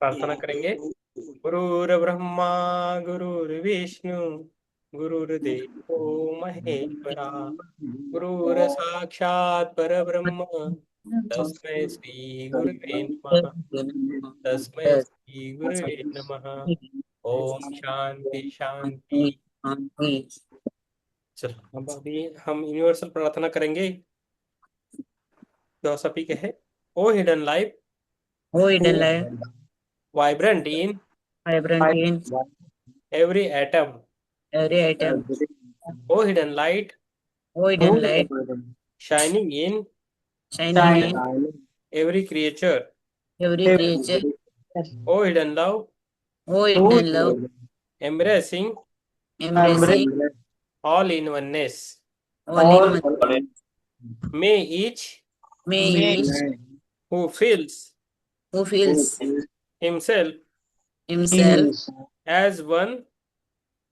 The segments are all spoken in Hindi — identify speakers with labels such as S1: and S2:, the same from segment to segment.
S1: प्रार्थना करेंगे। गुरुर्ब्रह्मा गुरुर्विष्णु गुरुर्देवो महेश्वरा गुरुर साक्षात् परब्रह्म तस्मै श्री गुरुवे नमः। तस्मै श्री गुरुवे नमः। ओम शांति शांति। चलो अब अभी हम यूनिवर्सल प्रार्थना करेंगे। फिलोसफी के है। O hidden life
S2: O hidden life,
S1: vibrant in
S2: vibrant in
S1: every atom.
S2: every atom.
S1: O hidden light
S2: O hidden light,
S1: shining in
S2: shining in
S1: every creature.
S2: every creature.
S1: O hidden love
S2: O hidden love,
S1: embracing
S2: embracing
S1: all in oneness.
S2: all in one.
S1: May each
S2: May each
S1: who feels
S2: who feels
S1: himself
S2: himself
S1: as one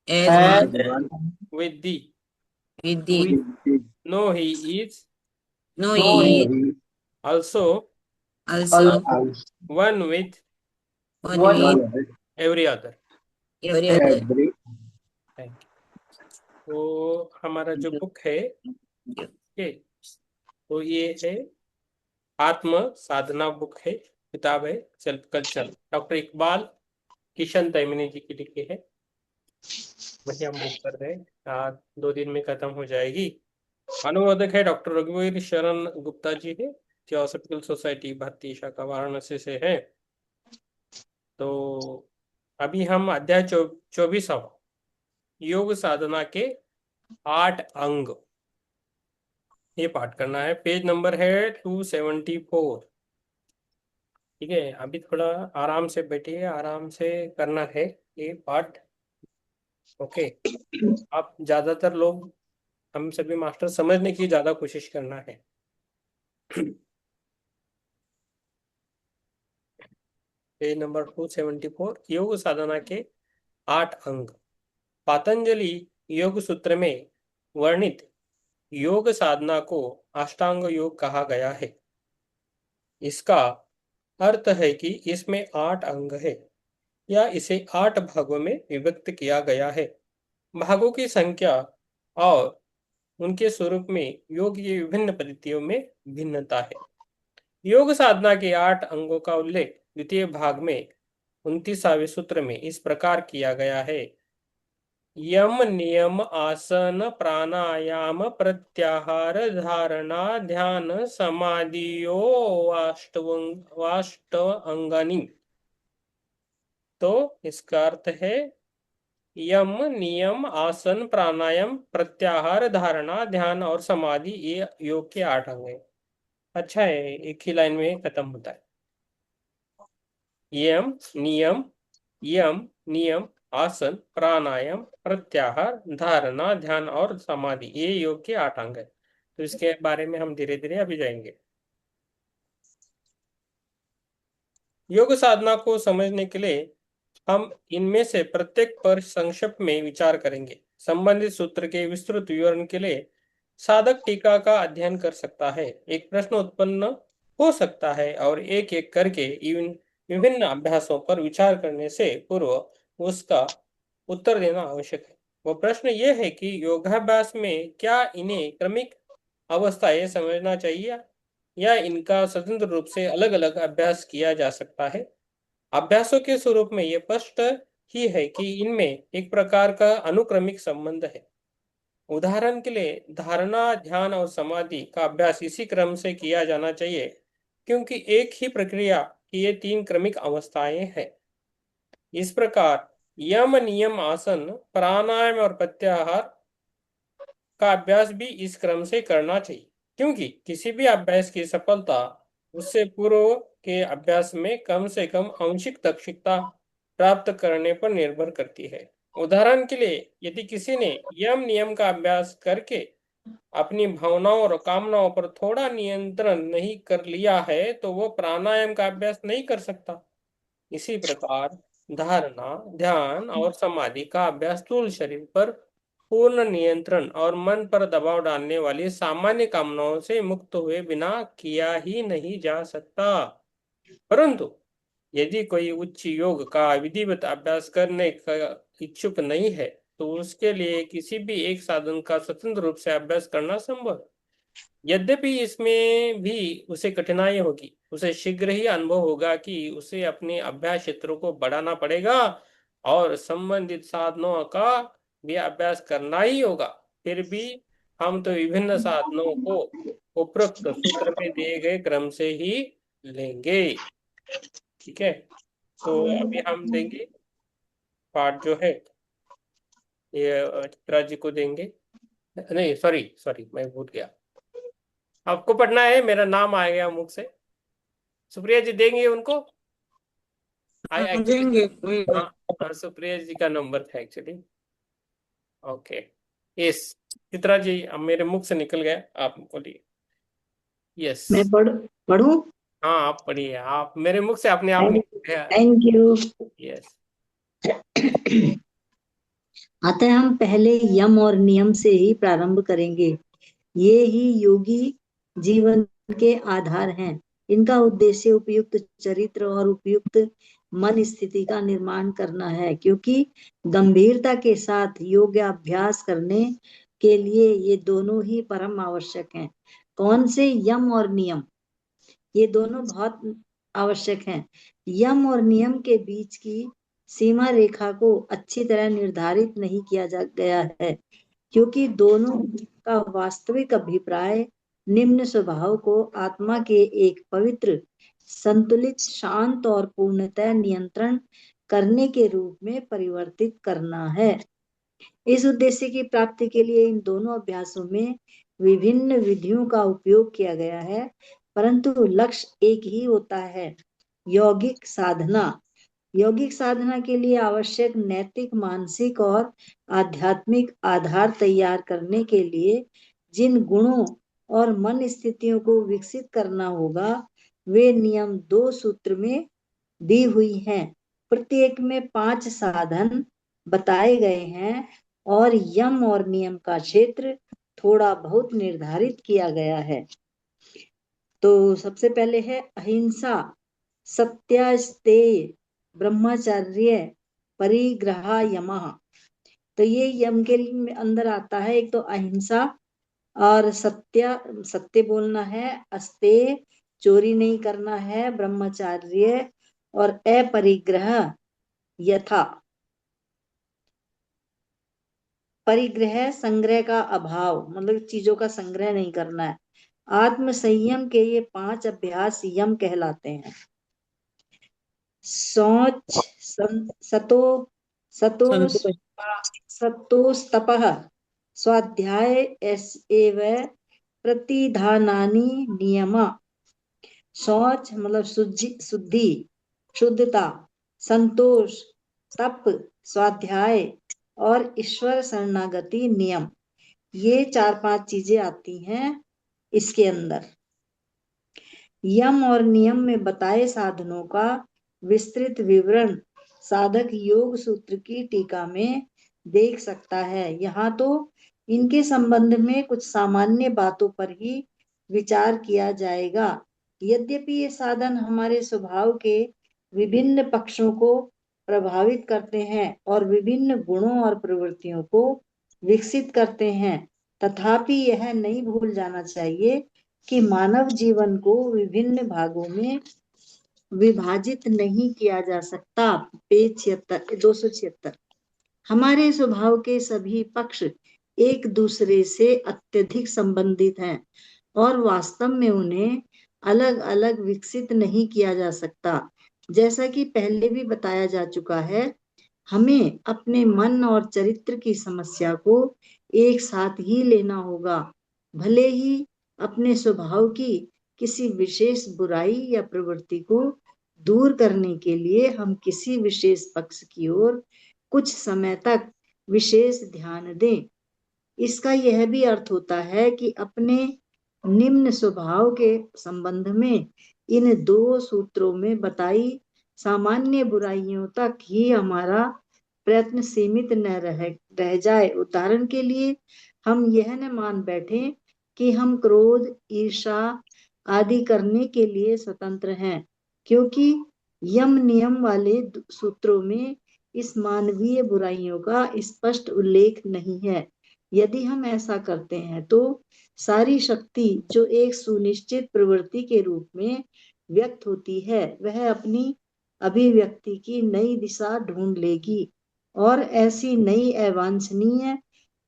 S2: as one
S1: with thee
S2: with thee,
S1: know he is
S2: know he is
S1: also
S2: also
S1: one with
S2: one with
S1: every other.
S2: every other.
S1: Thank you. तो हमारा जो बुक है ये, तो ये है आत्म साधना बुक है, किताब है self culture, doctor Iqbal Kishan Taimni ji की लिखी है। वही हम बुक कर रहे हैं। 2 दिन में खत्म हो जाएगी। अनुवादक है डॉक्टर रघुवीर शरण गुप्ता जी है। थियोसॉफिकल सोसाइटी भारतीय शाखा वाराणसी से है। तो अभी हम अध्याय 24वां योग साधना के 8 अंग ये पाठ करना है। पेज नंबर है 274। ठीक है, अभी थोड़ा आराम से बैठिए, आराम से करना है ये पाठ। ओके, आप ज्यादातर लोग, हम सभी मास्टर समझने की ज्यादा कोशिश करना है। पेज नंबर 274 योग साधना के 8 अंग। पातंजलि योग सूत्र में वर्णित योग साधना को अष्टांग योग कहा गया है। इसका अर्थ है कि इसमें 8 अंग है या इसे 8 भागों में विभक्त किया गया है। भागों की संख्या और उनके स्वरूप में योग की विभिन्न पद्धतियों में भिन्नता है। योग साधना के 8 अंगों का उल्लेख द्वितीय भाग में 29वें सूत्र में इस प्रकार किया गया है। यम नियम आसन प्राणायाम प्रत्याहार धारणा ध्यान समाधियो वाष्ट अंगानी। तो इसका अर्थ है यम नियम आसन प्राणायाम प्रत्याहार धारणा ध्यान और समाधि ये योग के 8 अंग है। अच्छा है, एक ही लाइन में खत्म होता है। यम नियम, यम नियम आसन प्राणायाम प्रत्याहार धारणा ध्यान और समाधि ये योग के 8 अंग है। तो इसके बारे में हम धीरे धीरे अभी जाएंगे। योग साधना को समझने के लिए हम इनमें से प्रत्येक पर संक्षेप में विचार करेंगे। संबंधित सूत्र के विस्तृत विवरण के लिए साधक टीका का अध्ययन कर सकता है। एक प्रश्न उत्पन्न हो सकता है और एक एक करके इन विभिन्न अभ्यासों पर विचार करने से पूर्व उसका उत्तर देना आवश्यक है। वो प्रश्न यह है कि योगाभ्यास में क्या इन्हें क्रमिक अवस्थाएं समझना चाहिए या इनका स्वतंत्र रूप से अलग अलग अभ्यास किया जा सकता है। अभ्यासों के स्वरूप में यह स्पष्ट ही है कि इनमें एक प्रकार का अनुक्रमिक संबंध है। उदाहरण के लिए धारणा ध्यान और समाधि का अभ्यास इसी क्रम से किया जाना चाहिए क्योंकि एक ही प्रक्रिया की ये 3 क्रमिक अवस्थाएं हैं। इस प्रकार यम नियम आसन प्राणायाम और प्रत्याहार का अभ्यास भी इस क्रम से करना चाहिए क्योंकि किसी भी अभ्यास की सफलता उससे पूर्व के अभ्यास में कम से कम आंशिक दक्षता प्राप्त करने पर निर्भर करती है। उदाहरण के लिए यदि किसी ने यम नियम का अभ्यास करके अपनी भावनाओं और कामनाओं पर थोड़ा नियंत्रण नहीं कर लिया है तो वो प्राणायाम का अभ्यास नहीं कर सकता। इसी प्रकार धारणा ध्यान और समाधि का अभ्यास स्थूल शरीर पर पूर्ण नियंत्रण और मन पर दबाव डालने वाली सामान्य कामनाओं से मुक्त हुए बिना किया ही नहीं जा सकता। परंतु यदि कोई उच्च योग का विधिवत अभ्यास करने का इच्छुक नहीं है तो उसके लिए किसी भी एक साधन का स्वतंत्र रूप से अभ्यास करना संभव है। यद्यपि इसमें भी उसे कठिनाई होगी, उसे शीघ्र ही अनुभव होगा कि उसे अपने अभ्यास क्षेत्रों को बढ़ाना पड़ेगा और संबंधित साधनों का भी अभ्यास करना ही होगा। फिर भी हम तो विभिन्न साधनों को उपरोक्त सूत्र में दिए गए क्रम से ही लेंगे। ठीक है, तो अभी हम देंगे पाठ जो है ये चित्रा जी को देंगे। नहीं, सॉरी सॉरी, मैं भूल गया, आपको पढ़ना है, मेरा नाम आ गया मुख से। सुप्रिया जी देंगे उनको। आई
S2: हाँ
S1: एक्चुअली,
S2: देंगे, कोई
S1: हाँ,
S2: बात।
S1: हाँ, सुप्रिया जी का नंबर था actually. Okay, yes, Chitra ji अब मेरे मुख से निकल गया, आप बोलिए। यस।
S3: मैं पढ़ूं।
S1: हाँ, आप पढ़िए, आप मेरे मुख से अपने आप निकल गया।
S3: Thank you.
S1: यस।
S3: अतः हम पहले यम और नियम से ही प्रारंभ करेंगे। ये ही योगी जीवन के आधार हैं। इनका उद्देश्य उपयुक्त चरित्र और उपयुक्त मन स्थिति का निर्माण करना है, क्योंकि गंभीरता के साथ योगाभ्यास करने के लिए ये दोनों ही परम आवश्यक हैं। कौन से? यम और नियम, ये दोनों बहुत आवश्यक हैं। यम और नियम के बीच की सीमा रेखा को अच्छी तरह निर्धारित नहीं किया जा गया है, क्योंकि दोनों का वास्तविक अभिप्राय निम्न स्वभाव को आत्मा के एक पवित्र, संतुलित, शांत और पूर्णतः नियंत्रण करने के रूप में परिवर्तित करना है। इस उद्देश्य की प्राप्ति के लिए इन दोनों अभ्यासों में विभिन्न विधियों का उपयोग किया गया है, परंतु लक्ष्य एक ही होता है, यौगिक साधना। यौगिक साधना के लिए आवश्यक नैतिक, मानसिक और आध्यात्मिक आधार तैयार करने के लिए जिन गुणों और मन स्थितियों को विकसित करना होगा, वे नियम 2 सूत्र में दी हुई हैं। प्रत्येक में 5 साधन बताए गए हैं और यम और नियम का क्षेत्र थोड़ा बहुत निर्धारित किया गया है। तो सबसे पहले है अहिंसा, सत्यास्तेय, ब्रह्मचर्य, परिग्रह, यमः। तो ये यम के अंदर आता है। एक तो अहिंसा और सत्य, सत्य बोलना है, अस्तेय, चोरी नहीं करना है, ब्रह्मचर्य और अपरिग्रह, यथा। परिग्रह संग्रह का अभाव, मतलब चीजों का संग्रह नहीं करना है। आत्म संयम के ये 5 अभ्यास यम कहलाते हैं। शौच, सतो सतो
S2: संतोष।
S3: सतोस्तपः, स्वाध्याय एव प्रतिधानानि नियम। शौच मतलब शुद्धि, शुद्धता, संतोष, तप, स्वाध्याय और ईश्वर शरणागति, नियम। ये 4-5 चीजें आती हैं इसके अंदर। यम और नियम में बताए साधनों का विस्तृत विवरण साधक योग सूत्र की टीका में देख सकता है। यहाँ तो इनके संबंध में कुछ सामान्य बातों पर ही विचार किया जाएगा। यद्यपि ये साधन हमारे स्वभाव के विभिन्न पक्षों को प्रभावित करते हैं और विभिन्न गुणों और प्रवृत्तियों को विकसित करते हैं, तथापि यह नहीं भूल जाना चाहिए कि मानव जीवन को विभिन्न भागों में विभाजित नहीं किया जा सकता। पेज 276। हमारे स्वभाव के सभी पक्ष एक दूसरे से अत्यधिक संबंधित हैं और वास्तव में उन्हें अलग अलग विकसित नहीं किया जा सकता। जैसा कि पहले भी बताया जा चुका है, हमें अपने मन और चरित्र की समस्या को एक साथ ही लेना होगा। भले ही अपने स्वभाव की किसी विशेष बुराई या प्रवृत्ति को दूर करने के लिए हम किसी विशेष पक्ष की ओर कुछ समय तक विशेष ध्यान दें। इसका यह भी अर्थ होता है कि अपने निम्न स्वभाव के संबंध में इन 2 सूत्रों में बताई सामान्य बुराइयों तक ही हमारा प्रयत्न सीमित न रह जाए। उदाहरण के लिए, हम यह न मान बैठे कि हम क्रोध, ईर्ष्या आदि करने के लिए स्वतंत्र हैं, क्योंकि यम नियम वाले सूत्रों में इस मानवीय बुराइयों का स्पष्ट उल्लेख नहीं है। यदि हम ऐसा करते हैं तो सारी शक्ति जो एक सुनिश्चित प्रवृत्ति के रूप में व्यक्त होती है वह अपनी अभिव्यक्ति की नई दिशा ढूंढ लेगी और ऐसी नई अवांछनीय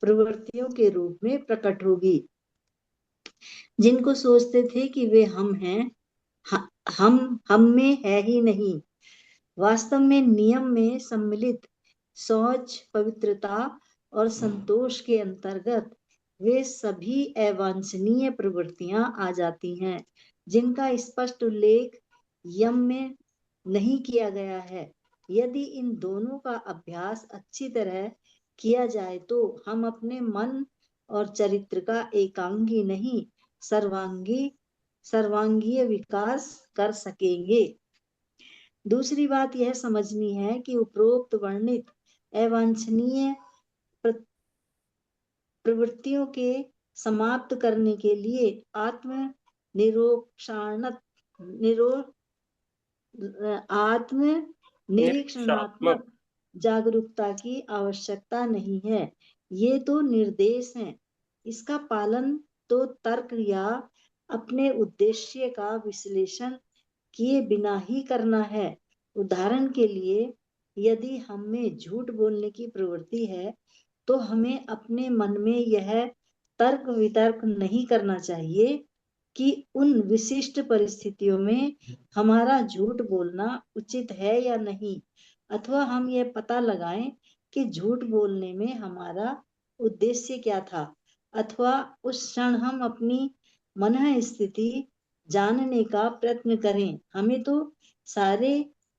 S3: प्रवृत्तियों के रूप में प्रकट होगी। जिनको सोचते थे कि वे हम हैं, हम में है ही नहीं। वास्तव में नियम में सम्मिलित शौच, पवित्रता और संतोष के अंतर्गत वे सभी अवांछनीय प्रवृत्तियां आ जाती हैं जिनका स्पष्ट उल्लेख यम में नहीं किया गया है। यदि इन दोनों का अभ्यास अच्छी तरह किया जाए तो हम अपने मन और चरित्र का एकांगी नहीं सर्वांगीय विकास कर सकेंगे। दूसरी बात यह समझनी है कि उपरोक्त वर्णित अवांछनीय प्रवृत्तियों के समाप्त करने के लिए आत्म निरीक्षणात्मक जागरूकता की आवश्यकता नहीं है। ये तो निर्देश है। इसका पालन तो तर्क या अपने उद्देश्य का विश्लेषण किए बिना ही करना है। उदाहरण के लिए, यदि हम में झूठ बोलने की प्रवृत्ति है तो हमें अपने मन में यह तर्क वितर्क नहीं करना चाहिए कि उन विशिष्ट परिस्थितियों में हमारा झूठ बोलना उचित है या नहीं, अथवा हम यह पता लगाएं कि झूठ बोलने में हमारा उद्देश्य क्या था, अथवा उस क्षण हम अपनी मन स्थिति जानने का प्रयत्न करें। हमें तो सारे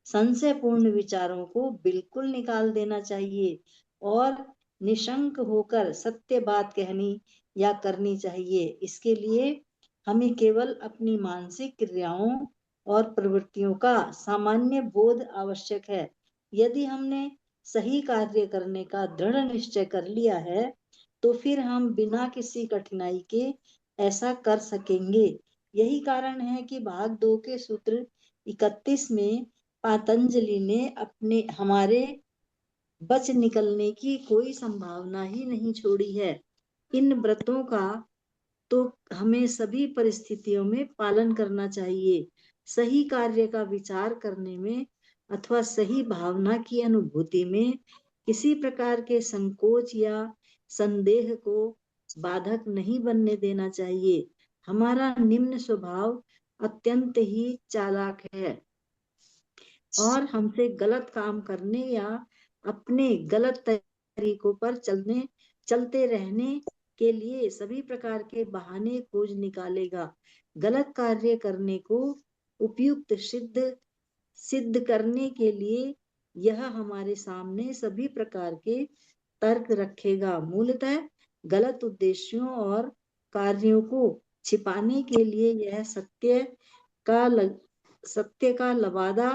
S3: संशयपूर्ण विचारों को बिल्कुल निकाल देना चाहिए और निशंक होकर सत्य बात कहनी या करनी चाहिए। इसके लिए हमें केवल अपनी मानसिक क्रियाओं और प्रवृत्तियों का सामान्य बोध आवश्यक है। यदि हमने सही कार्य करने का दृढ़ निश्चय कर लिया है तो फिर हम बिना किसी कठिनाई के ऐसा कर सकेंगे। यही कारण है कि भाग 2 के सूत्र 31 में पातंजलि ने अपने हमारे बच निकलने की कोई संभावना ही नहीं छोड़ी है। इन व्रतों का तो हमें सभी परिस्थितियों में पालन करना चाहिए। सही कार्य का विचार करने में अथवा सही भावना की अनुभूति में किसी प्रकार के संकोच या संदेह को बाधक नहीं बनने देना चाहिए। हमारा निम्न स्वभाव अत्यंत ही चालाक है और हमसे गलत काम करने या अपने गलत तरीकों पर चलते रहने के लिए सभी प्रकार के बहाने खोज निकालेगा। गलत कार्य करने को उपयुक्त सिद्ध करने के लिए यह हमारे सामने सभी प्रकार के तर्क रखेगा। मूलतः गलत उद्देश्यों और कार्यों को छिपाने के लिए यह सत्य का लबादा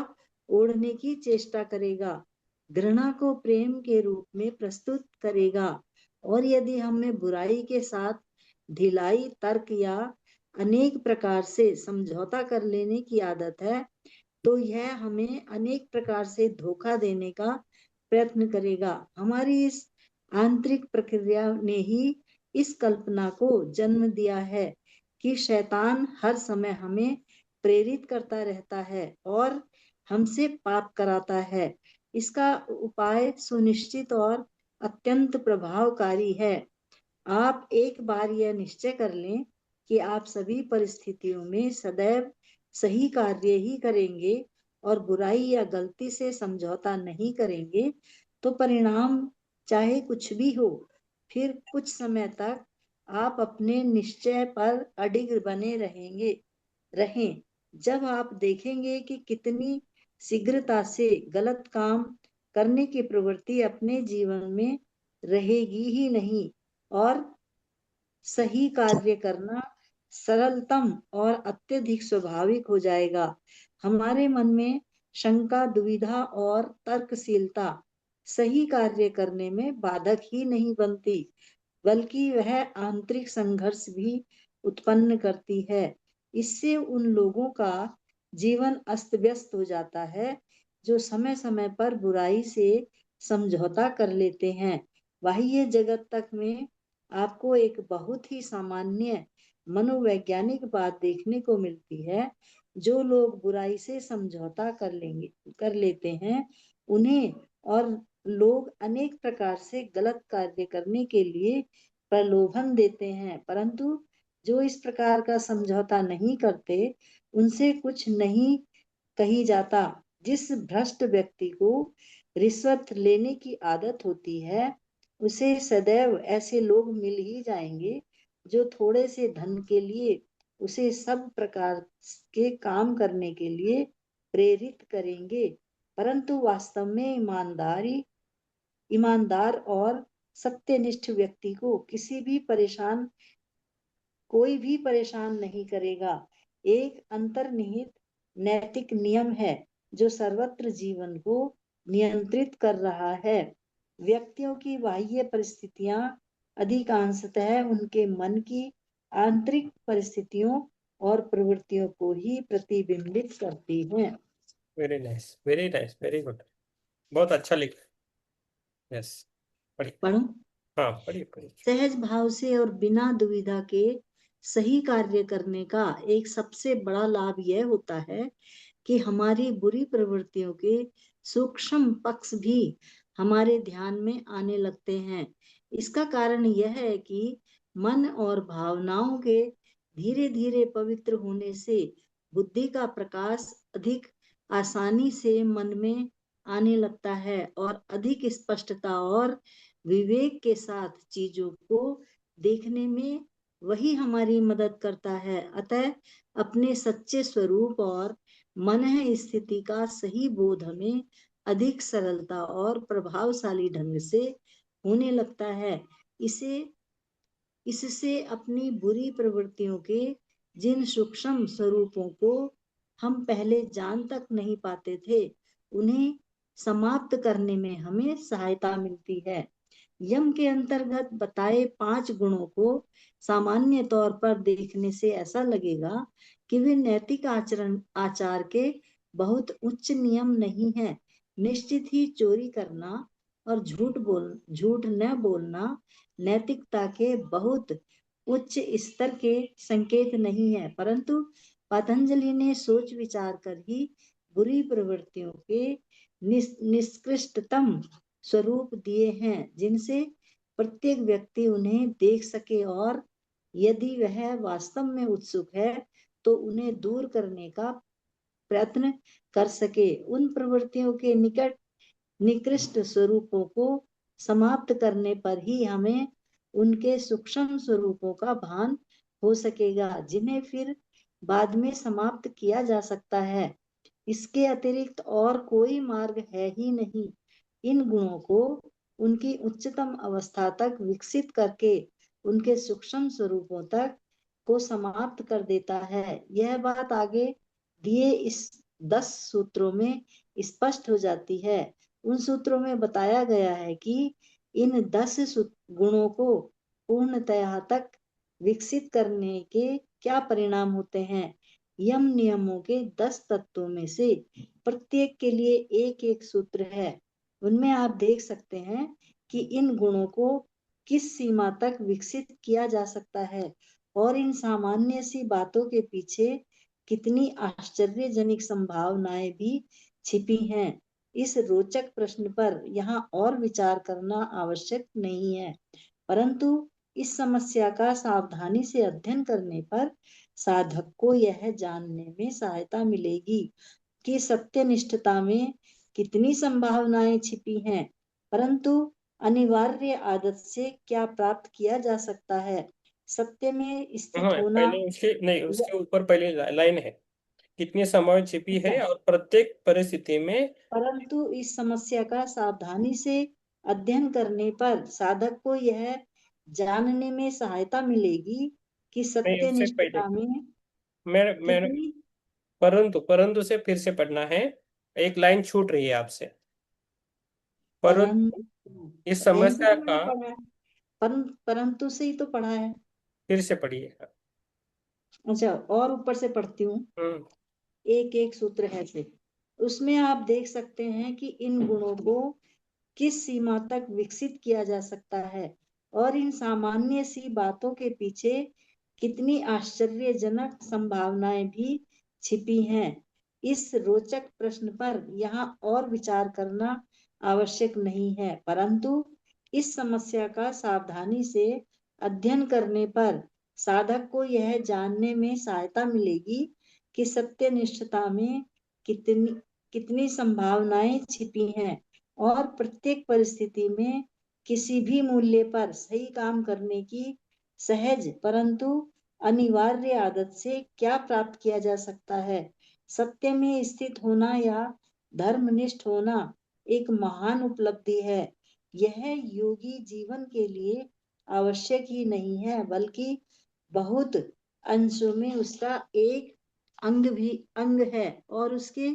S3: ओढ़ने की चेष्टा करेगा, घृणा को प्रेम के रूप में प्रस्तुत करेगा और यदि हमें बुराई के साथ ढिलाई, तर्क या अनेक प्रकार से समझौता कर लेने की आदत है तो यह हमें अनेक प्रकार से धोखा देने का प्रयत्न करेगा। हमारी इस आंतरिक प्रक्रिया ने ही इस कल्पना को जन्म दिया है कि शैतान हर समय हमें प्रेरित करता रहता है और हमसे पाप कराता है। इसका उपाय सुनिश्चित और अत्यंत प्रभावकारी है। आप एक बार यह निश्चय कर लें कि आप सभी परिस्थितियों में सदैव सही कार्य ही करेंगे और बुराई या गलती से समझौता नहीं करेंगे तो परिणाम चाहे कुछ भी हो, फिर कुछ समय तक आप अपने निश्चय पर अडिग बने रहें। जब आप देखेंगे कि कितनी शीघ्रता से गलत काम करने की प्रवृत्ति अपने जीवन में रहेगी ही नहीं और सही कार्य करना सरलतम और अत्यधिक स्वाभाविक हो जाएगा। हमारे मन में शंका, दुविधा और तर्कशीलता सही कार्य करने में बाधक ही नहीं बनती, बल्कि वह आंतरिक संघर्ष भी उत्पन्न करती है। इससे उन लोगों का जीवन अस्त व्यस्त हो जाता है। जो समय समय पर बुराई से समझौता कर लेते हैं, बाह्य जगत तक में आपको एक बहुत ही सामान्य मनोवैज्ञानिक बात देखने को मिलती है। जो लोग बुराई से समझौता कर लेते हैं, उन्हें और लोग अनेक प्रकार से गलत कार्य करने के लिए प्रलोभन देते हैं, परंतु जो इस प्रकार का समझौता नहीं करते, उनसे कुछ नहीं कही जाता। जिस भ्रष्ट व्यक्ति को रिश्वत लेने की आदत होती है, उसे सदैव ऐसे लोग मिल ही जाएंगे जो थोड़े से धन के लिए उसे सब प्रकार के काम करने के लिए प्रेरित करेंगे, परंतु वास्तव में ईमानदार और सत्यनिष्ठ व्यक्ति को कोई भी परेशान नहीं करेगा। एक अंतर्निहित नैतिक नियम है जो सर्वत्र जीवन को नियंत्रित कर रहा है। व्यक्तियों की बाह्य परिस्थितियां अधिकांशतः उनके मन की आंतरिक परिस्थितियों और प्रवृत्तियों को ही प्रतिबिंबित करती हैं।
S1: Very nice, very nice, very good. बहुत अच्छा लिखा। यस, पढ़िए।
S3: पढ़ूं?
S1: हाँ, पढ़िए पढ़िए।
S3: सहज भाव से और बिना दुविधा के सही कार्य करने का एक सबसे बड़ा लाभ यह होता है कि हमारी बुरी प्रवृत्तियों के सूक्ष्म पक्ष भी हमारे ध्यान में आने लगते हैं। इसका कारण यह है कि मन और भावनाओं के धीरे धीरे पवित्र होने से बुद्धि का प्रकाश अधिक आसानी से मन में आने लगता है और अधिक स्पष्टता और विवेक के साथ चीजों को देखने में वही हमारी मदद करता है। अतः अपने सच्चे स्वरूप और मन स्थिति का सही बोध हमें अधिक सरलता और प्रभावशाली ढंग से होने लगता है। इससे अपनी बुरी प्रवृत्तियों के जिन सूक्ष्म स्वरूपों को हम पहले जान तक नहीं पाते थे, उन्हें समाप्त करने में हमें सहायता मिलती है। यम के अंतर्गत बताए 5 गुणों को सामान्य तौर पर देखने से ऐसा लगेगा कि वे नैतिक आचार के बहुत उच्च नियम नहीं है। निश्चित ही चोरी करना और झूठ न बोलना नैतिकता के बहुत उच्च स्तर के संकेत नहीं है, परंतु पतंजलि ने सोच विचार कर ही बुरी प्रवृत्तियों के निष्कृष्टतम स्वरूप दिए हैं, जिनसे प्रत्येक व्यक्ति उन्हें देख सके और यदि वह वास्तव में उत्सुक है तो उन्हें दूर करने का प्रयत्न कर सके। उन प्रवृत्तियों के निकृष्ट स्वरूपों को समाप्त करने पर ही हमें उनके सूक्ष्म स्वरूपों का भान हो सकेगा, जिन्हें फिर बाद में समाप्त किया जा सकता है। इसके अतिरिक्त और कोई मार्ग है ही नहीं। इन गुणों को उनकी उच्चतम अवस्था तक विकसित करके उनके सूक्ष्म स्वरूपों तक को समाप्त कर देता है। यह बात आगे दिए इस 10 सूत्रों में स्पष्ट हो जाती है। उन सूत्रों में बताया गया है कि इन 10 गुणों को पूर्णतया तक विकसित करने के क्या परिणाम होते हैं। यम नियमों के 10 तत्वों में से प्रत्येक के लिए एक एक सूत्र है। उनमें आप देख सकते हैं कि इन गुणों को किस सीमा तक विकसित किया जा सकता है और इन सामान्य सी बातों के पीछे कितनी आश्चर्यजनक संभावनाएं भी छिपी हैं। इस रोचक प्रश्न पर यहाँ और विचार करना आवश्यक नहीं है, परंतु इस समस्या का सावधानी से अध्ययन करने पर साधक को यह जानने में सहायता मिलेगी कि सत्यनिष्ठता में कितनी संभावनाएं छिपी हैं, परंतु अनिवार्य आदत से क्या प्राप्त किया जा सकता है। सत्य में
S1: हाँ,
S3: स्थित होना।
S1: पहले उसके नहीं, उसके ऊपर पहले लाइन है, कितनी संभावना छिपी
S3: अच्छा,
S1: है और प्रत्येक परिस्थिति में।
S3: परंतु इस समस्या का सावधानी से अध्ययन करने पर साधक को यह जानने में सहायता मिलेगी कि
S1: नहीं, उससे पहले
S3: सत्यनिष्ठता में
S1: मैं
S3: कितनी।
S1: परंतु परंतु से फिर से पढ़ना है। एक लाइन छूट रही है आपसे। परंतु
S3: परंतु
S1: इस
S3: परंतु
S1: समस्या
S3: तो
S1: का
S3: मैंने पढ़ा है। परंतु से ही तो पढ़ा है।
S1: फिर से पढ़िए।
S3: अच्छा, और ऊपर से पढ़ती हूँ।
S1: हम्म
S3: एक एक सूत्र है सिर्फ। उसमें आप देख सकते हैं कि इन गुणों को किस सीमा तक विकसित किया जा सकता है और इन सामान्य सी बातों के पीछे कितनी आश्चर्यजनक संभावनाएं भी छिपी हैं। इस रोचक प्रश्न पर यहाँ और विचार करना आवश्यक नहीं है, परंतु इस समस्या का सावधानी से अध्ययन करने पर साधक को यह जानने में सहायता मिलेगी कि सत्यनिष्ठता में कितनी कितनी संभावनाएं छिपी हैं और प्रत्येक परिस्थिति में किसी भी मूल्य पर सही काम करने की सहज परंतु अनिवार्य आदत से क्या प्राप्त किया जा सकता है। सत्य में स्थित होना या धर्मनिष्ठ होना एक महान उपलब्धि है। यह योगी जीवन के लिए आवश्यक ही नहीं है, बल्कि बहुत अंशों में उसका एक अंग है और उसके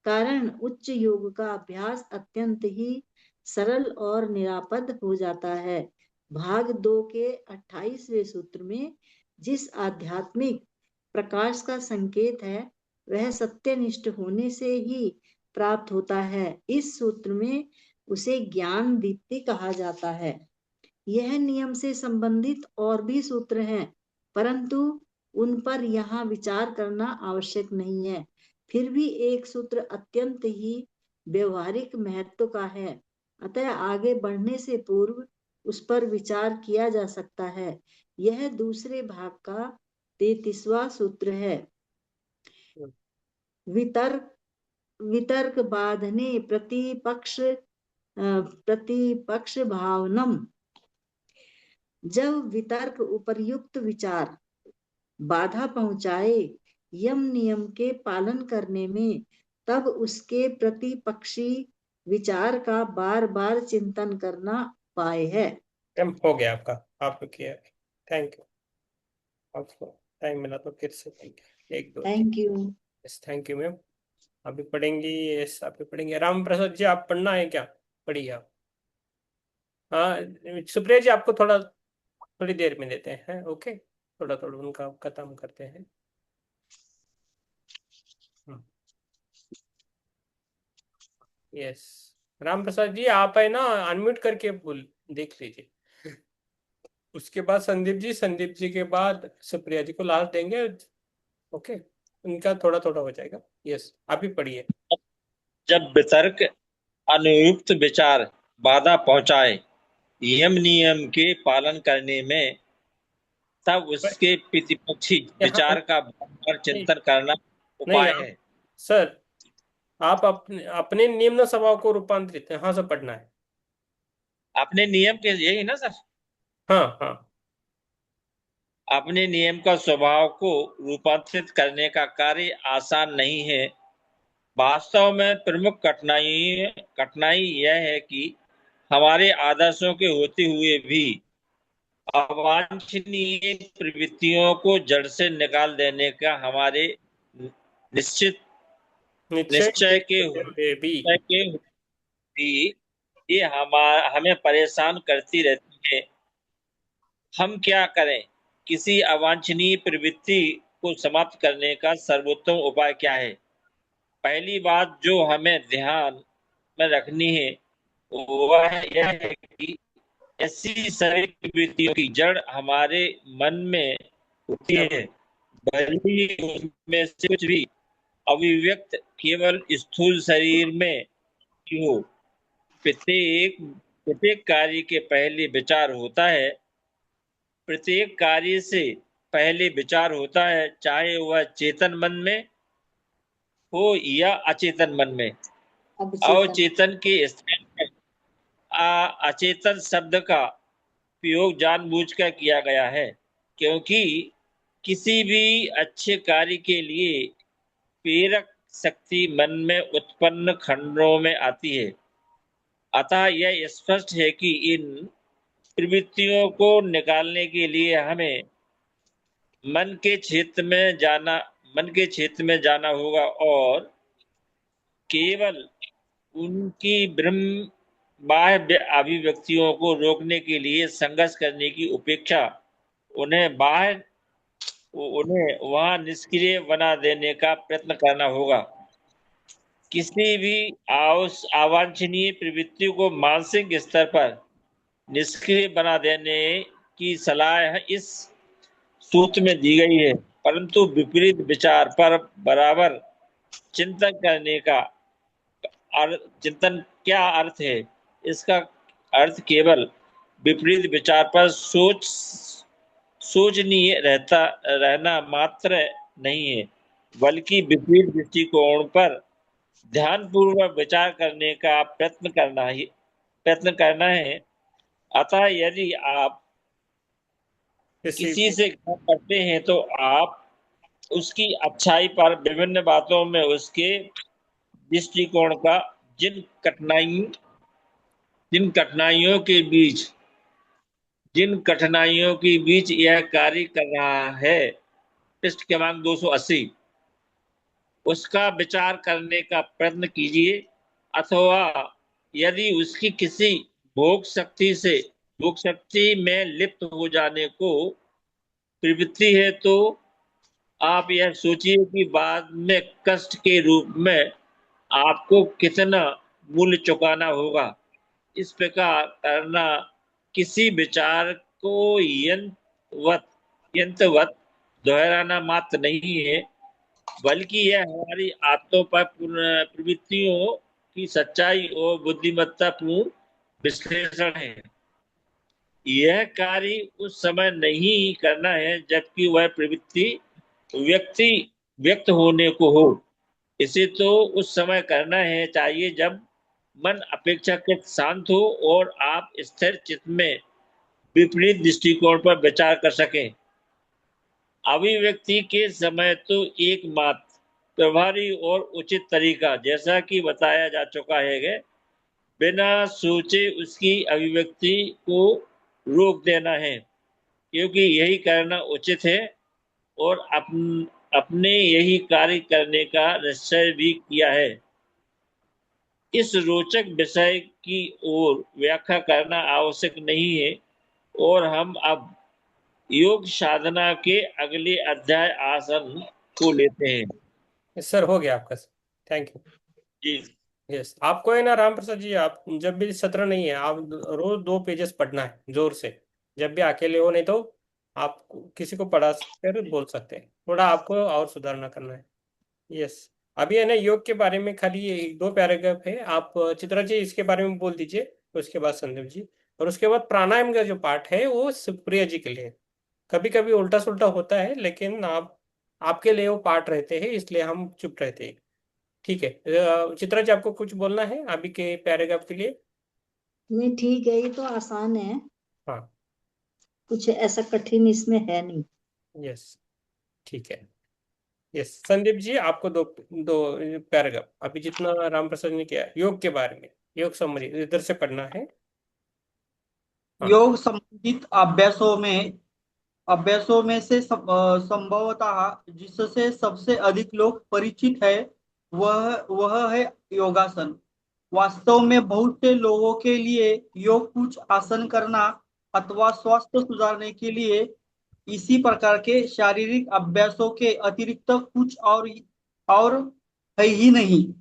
S3: कारण उच्च योग का अभ्यास अत्यंत ही सरल और निरापद हो जाता है। भाग 2 के 28वें सूत्र में जिस आध्यात्मिक प्रकाश का संकेत है वह सत्यनिष्ठ होने से ही प्राप्त होता है। इस सूत्र में उसे ज्ञान दीप्ति कहा जाता है। यह नियम से संबंधित और भी सूत्र हैं, परंतु उन पर यहाँ विचार करना आवश्यक नहीं है। फिर भी एक सूत्र अत्यंत ही व्यवहारिक महत्व का है, अतः आगे बढ़ने से पूर्व उस पर विचार किया जा सकता है। यह दूसरे भाग का 33वां सूत्र है। वितर्क वितर्क बाधने प्रतिपक्ष भावनम। जब वितर्क उपर्युक्त विचार बाधा पहुंचाए यम नियम के पालन करने में, तब उसके प्रतिपक्षी विचार का बार बार चिंतन करना उपाय है।
S1: हो गया आपका, आप किया। Thank you. आपको टाइम मिला तो फिर से thank you. 1 2 3।
S3: Thank you.
S1: Yes, thank you ma'am. अभी पढ़ेंगी, यस अभी पढ़ेंगे। राम प्रसाद जी, आप पढ़ना है क्या? पढ़िए आप। हाँ, सुप्रिया जी आपको थोड़ी देर में देते हैं। ओके, थोड़ा थोड़ा उनका खत्म करते हैं। यस, राम प्रसाद जी आप है ना, अनम्यूट करके बोल देख लीजिए। उसके बाद संदीप जी के बाद सुप्रिया जी को लास्ट देंगे। ओके, उनका थोड़ा थोड़ा हो जाएगा। यस, आप ही पढ़िए।
S4: जब वितर्क अनुयुक्त विचार बाधा पहुंचाए यम नियम के पालन करने में, तब उसके प्रतिपक्षी
S1: यहाँ
S4: विचार का बार
S1: नहीं,
S4: चिंतन करना
S1: नहीं
S4: उपाय
S1: आप,
S4: है।
S1: सर आप अपने अपने निम्न स्वभाव को रूपांतरित, यहाँ से पढ़ना है।
S4: अपने नियम के यही ना सर,
S1: हाँ हाँ,
S4: अपने नियम का स्वभाव को रूपांतरित करने का कार्य आसान नहीं है। वास्तव में प्रमुख कठिनाई यह है कि हमारे आदर्शों के होते हुए भी अवांछनीय प्रवृत्तियों को जड़ से निकाल देने का हमारे निश्चित निश्चय के
S1: भी
S4: भी ये हमें परेशान करती रहती है। हम क्या करें? किसी अवांछनीय प्रवृत्ति को समाप्त करने का सर्वोत्तम उपाय क्या है? पहली बात जो हमें ध्यान में रखनी है वह यह है कि ऐसी सभी प्रवृत्तियों की जड़ हमारे मन में होती है, भले ही उसमें से कुछ भी अभिव्यक्त केवल स्थूल शरीर में ही हो। प्रत्येक प्रत्येक कार्य के पहले विचार होता है प्रत्येक कार्य से पहले विचार होता है, चाहे वह चेतन मन में हो या अचेतन मन में। अवचेतन के स्थान पर अचेतन शब्द का प्रयोग जानबूझकर किया गया है, क्योंकि किसी भी अच्छे कार्य के लिए प्रेरक शक्ति मन में उत्पन्न खंडों में आती है। अतः यह स्पष्ट है कि इन प्रवृत्तियों को निकालने के लिए हमें मन के क्षेत्र में जाना होगा और केवल उनकी ब्रह्म बाह्य अभिव्यक्तियों को रोकने के लिए संघर्ष करने की उपेक्षा उन्हें बाहर उन्हें वहां निष्क्रिय बना देने का प्रयत्न करना होगा। किसी भी अवांछनीय प्रवृत्ति को मानसिक स्तर पर निष्क्रिय बना देने की सलाह इस सूत्र में दी गई है, परंतु विपरीत विचार पर बराबर चिंतन करने का चिंतन क्या अर्थ है? इसका अर्थ केवल विपरीत विचार पर सोचनीय रहना मात्र नहीं है, बल्कि विपरीत दृष्टिकोण पर ध्यानपूर्वक विचार करने का प्रयत्न करना है। अतः यदि आप किसी से घृणा करते हैं तो आप उसकी अच्छाई पर विभिन्न बातों में उसके दृष्टिकोण का जिन कठिनाइयों के बीच यह कार्य कर रहा है, पृष्ठ क्रमांक 280, उसका विचार करने का प्रयत्न कीजिए। अथवा यदि उसकी किसी भोग शक्ति में लिप्त हो जाने को प्रवृत्ति है, तो आप यह सोचिए कि बाद में कष्ट के रूप में आपको कितना मूल्य चुकाना होगा। इस प्रकार करना किसी विचार को यंत्रवत दोहराना मात्र नहीं है, बल्कि यह हमारी आत्मों पर प्रवृत्तियों की सच्चाई और बुद्धिमत्ता पूर्ण विश्लेषण है। यह कार्य उस समय नहीं करना है जबकि वह प्रवृत्ति व्यक्त होने को हो। इसे तो उस समय करना है चाहिए जब मन अपेक्षाकृत शांत हो और आप स्थिर चित्त में विपरीत दृष्टिकोण पर विचार कर सकें। अभिव्यक्ति के समय तो एकमात्र प्रभावी और उचित तरीका, जैसा कि बताया जा चुका है, बिना सोचे उसकी अभिव्यक्ति को रोक देना है, क्योंकि यही करना उचित है और अपने यही कार्य करने का निश्चय भी किया है। इस रोचक विषय की ओर व्याख्या करना आवश्यक नहीं है और हम अब योग साधना के अगले अध्याय आसन को लेते हैं।
S1: सर हो गया आपका सर, थैंक यू
S4: जी।
S1: यस, आपको है ना राम प्रसाद जी, आप जब भी सत्र नहीं है आप रोज 2 पेजेस पढ़ना है जोर से, जब भी अकेले हो, नहीं तो आप किसी को पढ़ा कर बोल सकते हैं, थोड़ा आपको और सुधारना करना है। यस, अभी है ना योग के बारे में खाली ये 2 पैराग्राफ है, आप चित्रा जी इसके बारे में बोल दीजिए, उसके बाद संदीप जी, और उसके बाद प्राणायाम का जो पार्ट है वो सुप्रिया जी के लिए। कभी कभी उल्टा सुल्टा होता है, लेकिन आपके लिए वो पार्ट रहते हैं, इसलिए हम चुप रहते हैं। ठीक है, चित्रा जी आपको कुछ बोलना है अभी के पैराग्राफ के लिए?
S3: नहीं ठीक है, ये तो आसान है,
S1: हाँ,
S3: कुछ ऐसा कठिन इसमें है नहीं।
S1: यस, ठीक है। यस, संदीप जी आपको दो दो पैराग्राफ अभी जितना राम प्रसाद ने किया योग के बारे में, योग समरी इधर से पढ़ना है। हाँ,
S5: योग संबंधित अभ्यासों में से संभवतः जिससे सबसे अधिक लोग परिचित है वह है योगासन। वास्तव में बहुत से लोगों के लिए योग कुछ आसन करना अथवा स्वास्थ्य सुधारने के लिए इसी प्रकार के शारीरिक अभ्यासों के अतिरिक्त कुछ और है ही नहीं।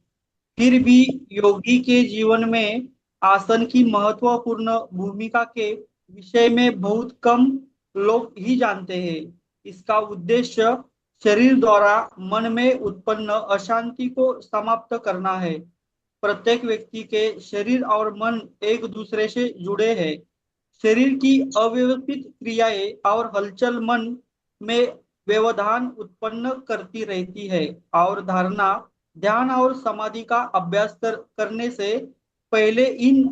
S5: फिर भी योगी के जीवन में आसन की महत्वपूर्ण भूमिका के विषय में बहुत कम लोग ही जानते हैं। इसका उद्देश्य शरीर द्वारा मन में उत्पन्न अशांति को समाप्त करना है। प्रत्येक व्यक्ति के शरीर और मन एक दूसरे से जुड़े हैं। शरीर की अव्यवस्थित क्रियाएं और हलचल मन में व्यवधान उत्पन्न करती रहती है और धारणा, ध्यान और समाधि का अभ्यास करने से पहले इन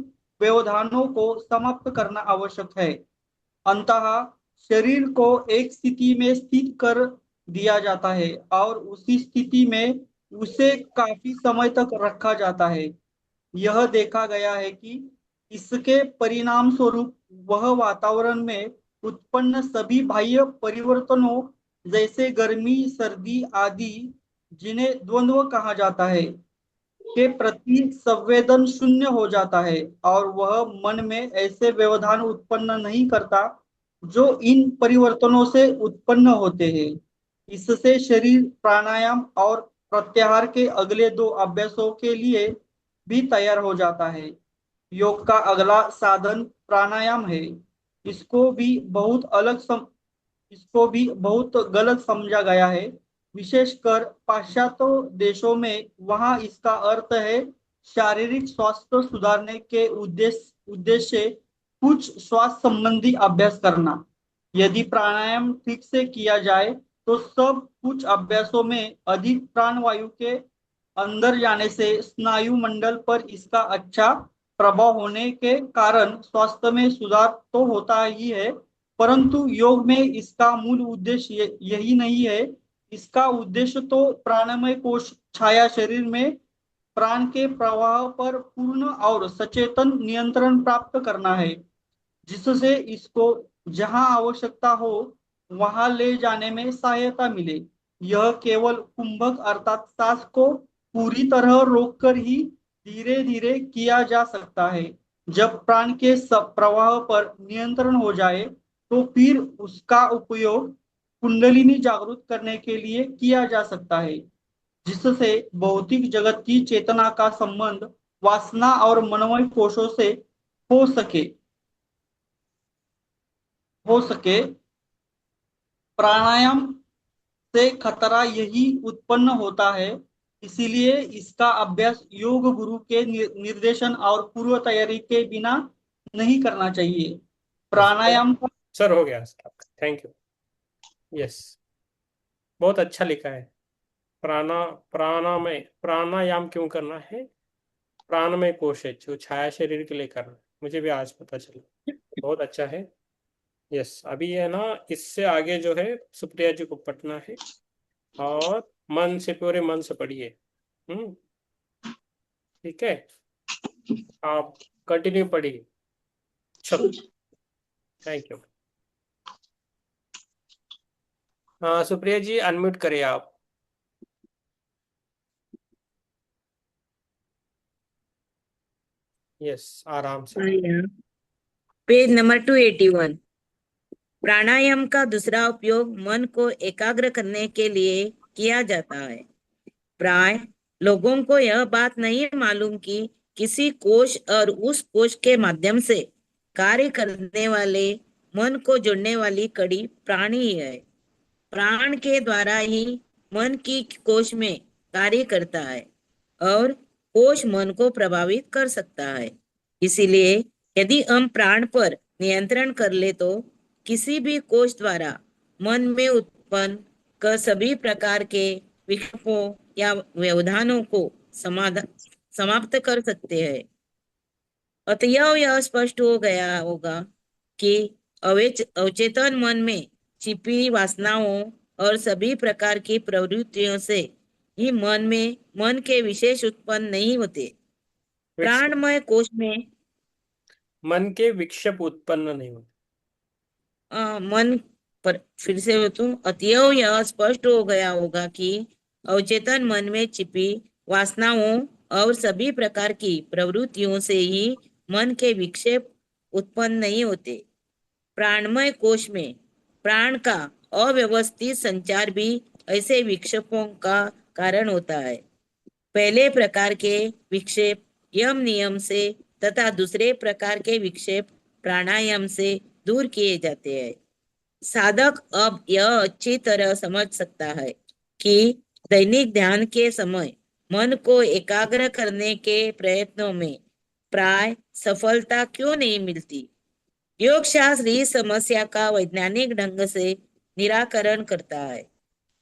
S5: व्यवधानों को समाप्त करना आवश्यक है। अंततः शरीर को एक स्थिति में स्थित कर दिया जाता है और उसी स्थिति में उसे काफी समय तक रखा जाता है। यह देखा गया है कि इसके परिणाम स्वरूप वह वातावरण में उत्पन्न सभी बाह्य परिवर्तनों जैसे गर्मी, सर्दी आदि, जिन्हें द्वंद्व कहा जाता है, के प्रति संवेदन शून्य हो जाता है और वह मन में ऐसे व्यवधान उत्पन्न नहीं करता जो इन परिवर्तनों से उत्पन्न होते हैं। इससे शरीर प्राणायाम और प्रत्याहार के अगले 2 अभ्यासों के लिए भी तैयार हो जाता है। योग का अगला साधन प्राणायाम है। इसको भी बहुत अलग सम, इसको भी बहुत गलत समझा गया है, विशेषकर पाश्चात्य देशों में। वहां इसका अर्थ है शारीरिक स्वास्थ्य सुधारने के उद्देश्य से कुछ स्वास्थ्य संबंधी अभ्यास करना। यदि प्राणायाम ठीक से किया जाए तो सब कुछ अभ्यासों में अधिक प्राणवायु के अंदर जाने से स्नायु मंडल पर इसका अच्छा प्रभाव होने के कारण स्वास्थ्य में सुधार तो होता ही है, परंतु योग में इसका मूल उद्देश्य यही नहीं है। इसका उद्देश्य तो प्राणमय कोश छाया शरीर में प्राण के प्रवाह पर पूर्ण और सचेतन नियंत्रण प्राप्त करना है, जिससे इसको जहां आवश्यकता हो वहां ले जाने में सहायता मिले। यह केवल कुंभक अर्थात सांस को पूरी तरह रोककर ही धीरे धीरे किया जा सकता है। जब प्राण के सब प्रवाह पर नियंत्रण हो जाए तो फिर उसका उपयोग कुंडलिनी जागृत करने के लिए किया जा सकता है, जिससे भौतिक जगत की चेतना का संबंध वासना और मनोमय कोशों से हो सके हो सके प्राणायाम से खतरा यही उत्पन्न होता है। इसीलिए इसका अभ्यास योग गुरु के निर्देशन और पूर्व तैयारी के बिना नहीं करना चाहिए। प्राणायाम का
S1: सर हो गया सर आपका, थैंक यू। यस, बहुत अच्छा लिखा है। प्राणायाम क्यों करना है? प्राणमय कोश है जो छाया शरीर के लिए करना है, मुझे भी आज पता चला, बहुत अच्छा है। यस, अभी है ना, इससे आगे जो है सुप्रिया जी को पढ़ना है और मन से, पूरे मन से पढ़िए। ठीक है, आप कंटिन्यू पढ़िए। चलो, थैंक यू। हाँ सुप्रिया जी, अनम्यूट करिए आप। यस, आराम से।
S2: Page number 281। प्राणायाम का दूसरा उपयोग मन को एकाग्र करने के लिए किया जाता है। प्राय लोगों को यह बात नहीं मालूम कि किसी कोश और उस कोश के माध्यम से कार्य करने वाले मन को जोड़ने वाली कड़ी प्राण ही है। प्राण के द्वारा ही मन की कोश में कार्य करता है और कोश मन को प्रभावित कर सकता है। इसीलिए यदि हम प्राण पर नियंत्रण कर ले तो किसी भी कोश द्वारा मन में उत्पन्न कर सभी प्रकार के विक्षोभों या व्यवधानों को समाप्त कर सकते हैं। अतएव यह स्पष्ट हो गया होगा कि अवचेतन मन में छिपी वासनाओं और सभी प्रकार की प्रवृत्तियों से ही मन के विशेष उत्पन्न नहीं होते। प्राणमय कोश में
S1: मन के विक्षेप उत्पन्न नहीं होते।
S2: मन पर फिर से अतएव यह स्पष्ट हो गया होगा कि अवचेतन मन में छिपी वासनाओं और सभी प्रकार की प्रवृत्तियों से ही मन के विक्षेप उत्पन्न नहीं होते। प्राणमय कोश में प्राण का अव्यवस्थित संचार भी ऐसे विक्षेपों का कारण होता है। पहले प्रकार के विक्षेप यम नियम से तथा दूसरे प्रकार के विक्षेप प्राणायाम से दूर किए जाते हैं। साधक अब यह अच्छी तरह समझ सकता है कि दैनिक ध्यान के समय मन को एकाग्र करने के प्रयत्नों में प्राय सफलता क्यों नहीं मिलती। योग शास्त्र इस समस्या का वैज्ञानिक ढंग से निराकरण करता है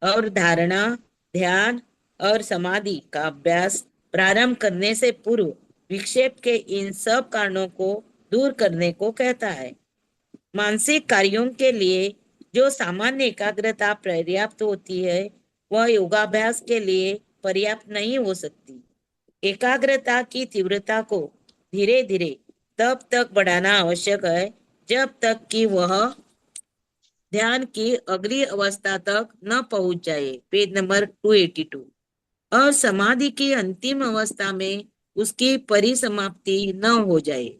S2: और धारणा, ध्यान और समाधि का अभ्यास प्रारंभ करने से पूर्व विक्षेप के इन सब कारणों को दूर करने को कहता है। मानसिक कार्यों के लिए जो सामान्य एकाग्रता पर्याप्त होती है वह योगाभ्यास के लिए पर्याप्त नहीं हो सकती। एकाग्रता की तीव्रता को धीरे धीरे तब तक बढ़ाना आवश्यक है जब तक कि वह ध्यान की अगली अवस्था तक न पहुंच जाए। Page number 282। और समाधि की अंतिम अवस्था में उसकी परिसमाप्ति न हो जाए।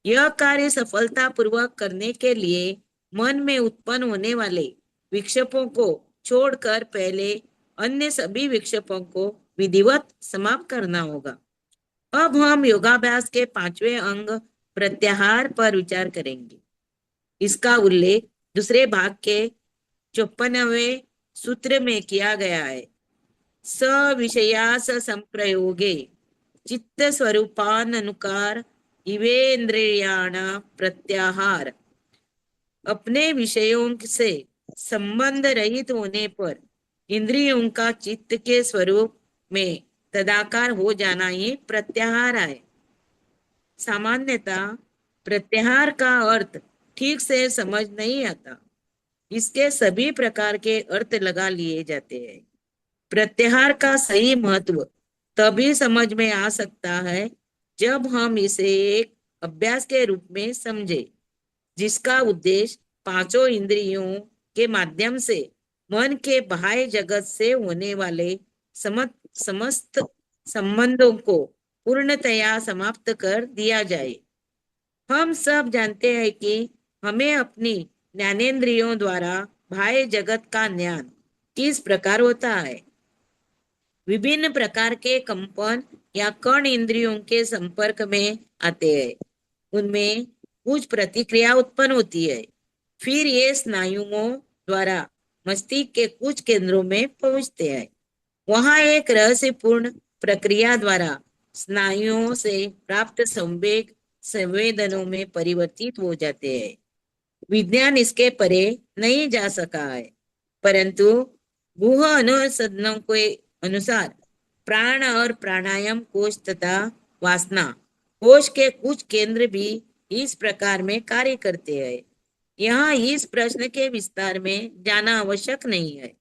S2: यह कार्य सफलता पूर्वक करने के लिए मन में उत्पन्न होने वाले विक्षेपों को छोड़कर पहले अन्य सभी विक्षेपों को विधिवत समाप्त करना होगा। अब हम योगाभ्यास के 5वें अंग प्रत्याहार पर विचार करेंगे। इसका उल्लेख दूसरे भाग के 54वें सूत्र में किया गया है। स विषयास संप्रयोगे चित्त स्वरूपानुकार इवेन्द्रियाण प्रत्याहार। अपने विषयों से संबंध रहित होने पर इंद्रियों का चित्त के स्वरूप में तदाकार हो जाना ही प्रत्याहार है। सामान्यतः प्रत्याहार का अर्थ ठीक से समझ नहीं आता, इसके सभी प्रकार के अर्थ लगा लिए जाते हैं। प्रत्याहार का सही महत्व तभी समझ में आ सकता है जब हम इसे एक अभ्यास के रूप में समझे, जिसका उद्देश्य पांचों इंद्रियों के माध्यम से मन के बाह्य जगत से होने वाले समस्त संबंधों को पूर्णतया समाप्त कर दिया जाए। हम सब जानते हैं कि हमें अपनी ज्ञानेंद्रियों द्वारा बाह्य जगत का ज्ञान किस प्रकार होता है। विभिन्न प्रकार के कंपन या कण इंद्रियों के संपर्क में आते हैं, उनमें कुछ प्रतिक्रिया उत्पन्न होती है, फिर ये स्नायुओं द्वारा मस्तिष्क के कुछ केंद्रों में पहुंचते हैं। वहां एक रहस्यपूर्ण प्रक्रिया द्वारा स्नायुओं से प्राप्त संवेदनों में परिवर्तित हो जाते हैं। विज्ञान इसके परे नहीं जा सका है, परंतु गुह अनुसंधानों के अनुसार प्राण और प्राणायाम कोश तथा वासना कोश के कुछ केंद्र भी इस प्रकार में कार्य करते हैं। यहाँ इस प्रश्न के विस्तार में जाना आवश्यक नहीं है।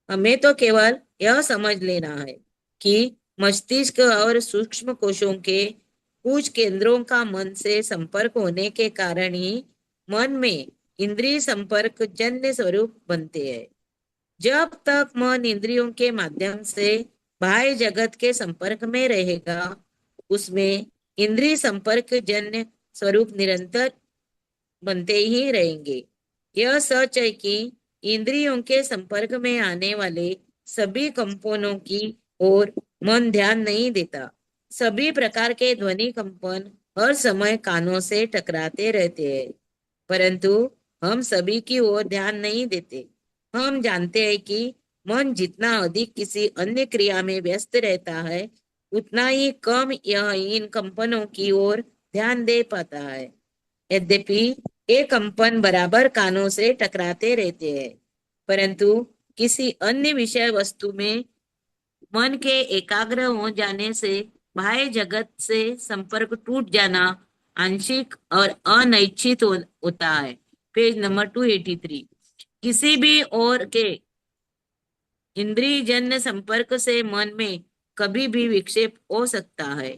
S2: हमें तो केवल यह समझ लेना है कि मस्तिष्क और सूक्ष्म कोशों के कुछ केंद्रों का मन से संपर्क होने के कारण ही मन में इंद्रिय संपर्क जन्य स्वरूप बनते हैं। जब तक मन इंद्रियों के माध्यम से बाह्य जगत के संपर्क में रहेगा, उसमें इंद्रिय संपर्क जन्य स्वरूप निरंतर बनते ही रहेंगे। यह सच है कि इंद्रियों के संपर्क में आने वाले सभी कंपनों की ओर मन ध्यान नहीं देता। सभी प्रकार के ध्वनि कंपन हर समय कानों से टकराते रहते हैं, परंतु हम सभी की ओर ध्यान नहीं देते। हम जानते हैं कि मन जितना अधिक किसी अन्य क्रिया में व्यस्त रहता है, उतना ही कम यह इन कंपनों की ओर ध्यान दे पाता है। यद्यपि ये कंपन बराबर कानों से टकराते रहते हैं, परंतु किसी अन्य विषय वस्तु में मन के एकाग्र हो जाने से बाह्य जगत से संपर्क टूट जाना आंशिक और अनैच्छिक होता है। Page number 283। किसी भी और के इंद्रियजन्य संपर्क से मन में कभी भी विक्षेप हो सकता है।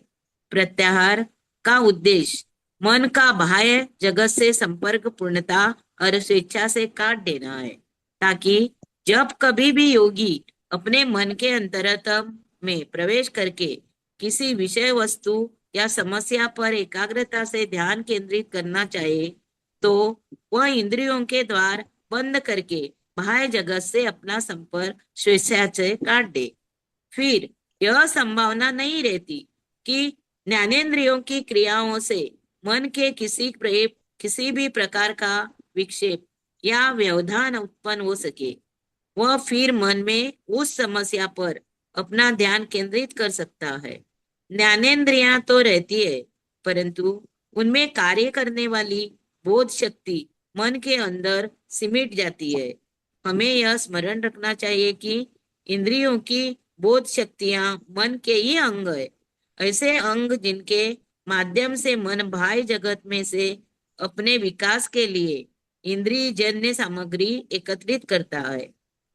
S2: प्रत्याहार का उद्देश्य मन का बाह्य जगत से संपर्क पूर्णता और स्वेच्छा से काट देना है, ताकि जब कभी भी योगी अपने मन के अंतरतम में प्रवेश करके किसी विषय वस्तु या समस्या पर एकाग्रता से ध्यान केंद्रित करना चाहे, तो वह इंद्रियों के द्वार बंद करके बाह्य जगत से अपना संपर्क स्वेच्छा से काट दे। फिर यह संभावना नहीं रहती कि ज्ञानेंद्रियों की क्रियाओं से मन के किसी भी प्रकार का विक्षेप या व्यवधान उत्पन्न हो सके। वह फिर मन में उस समस्या पर अपना ध्यान केंद्रित कर सकता है। ज्ञानेंद्रियां तो रहती है, परंतु उनमें कार्य करने वाली बोध शक्ति मन के अंदर सिमट जाती है। हमें यह स्मरण रखना चाहिए कि इंद्रियों की बोध शक्तियां मन के ही अंग है। ऐसे अंग जिनके माध्यम से मन बाह्य जगत में से अपने विकास के लिए इंद्रिय जन्य सामग्री एकत्रित करता है,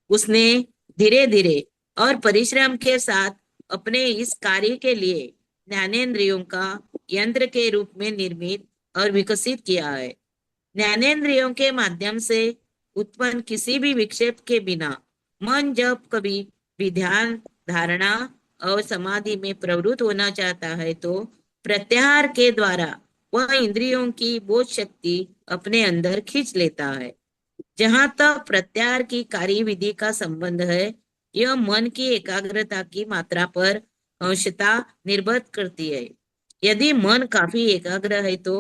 S2: उसने धीरे धीरे और परिश्रम के साथ अपने इस कार्य के लिए ज्ञानेंद्रियों का यंत्र के रूप में निर्मित और विकसित किया है। ज्ञानेंद्रियों के माध्यम से उत्पन्न किसी भी विक्षेप के बिना मन जब कभी भी ध्यान, धारणा और समाधि में प्रवृत्त होना चाहता है, तो प्रत्याहार के द्वारा वह इंद्रियों की बोध शक्ति अपने अंदर खींच लेता है। जहां तक प्रत्याहार की कार्यविधि का संबंध है, यह मन की एकाग्रता की मात्रा पर अंशतः निर्भर करती है। यदि मन काफी एकाग्र है तो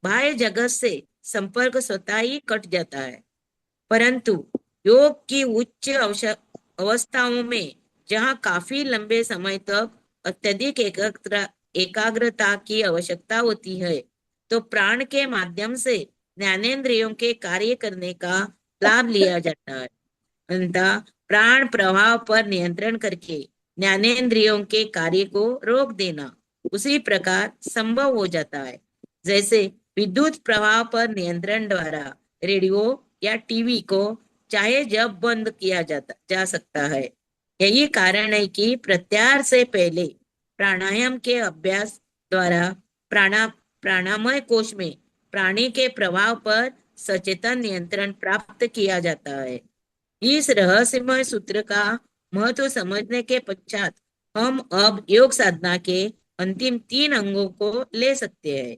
S2: बाह्य जगत से संपर्क स्वतः ही कट जाता है। परंतु योग की उच्च अवस्थाओं में जहां काफी लंबे समय तक अत्यधिक एकाग्रता की आवश्यकता होती है, तो प्राण के माध्यम से ज्ञानेंद्रियों के कार्य करने का लाभ लिया जाता है। अतः प्राण प्रवाह पर नियंत्रण करके ज्ञानेंद्रियों के कार्य को रोक देना उसी प्रकार संभव हो जाता है, जैसे विद्युत प्रवाह पर नियंत्रण द्वारा रेडियो या टीवी को चाहे जब बंद किया जा सकता है। यही कारण है कि प्रत्याहार से पहले प्राणायाम के अभ्यास द्वारा प्राणामय कोश में प्राणी के प्रवाह पर सचेतन नियंत्रण प्राप्त किया जाता है। इस रहस्यमय सूत्र का महत्व समझने के पश्चात हम अब योग साधना के अंतिम 3 अंगों को ले सकते हैं।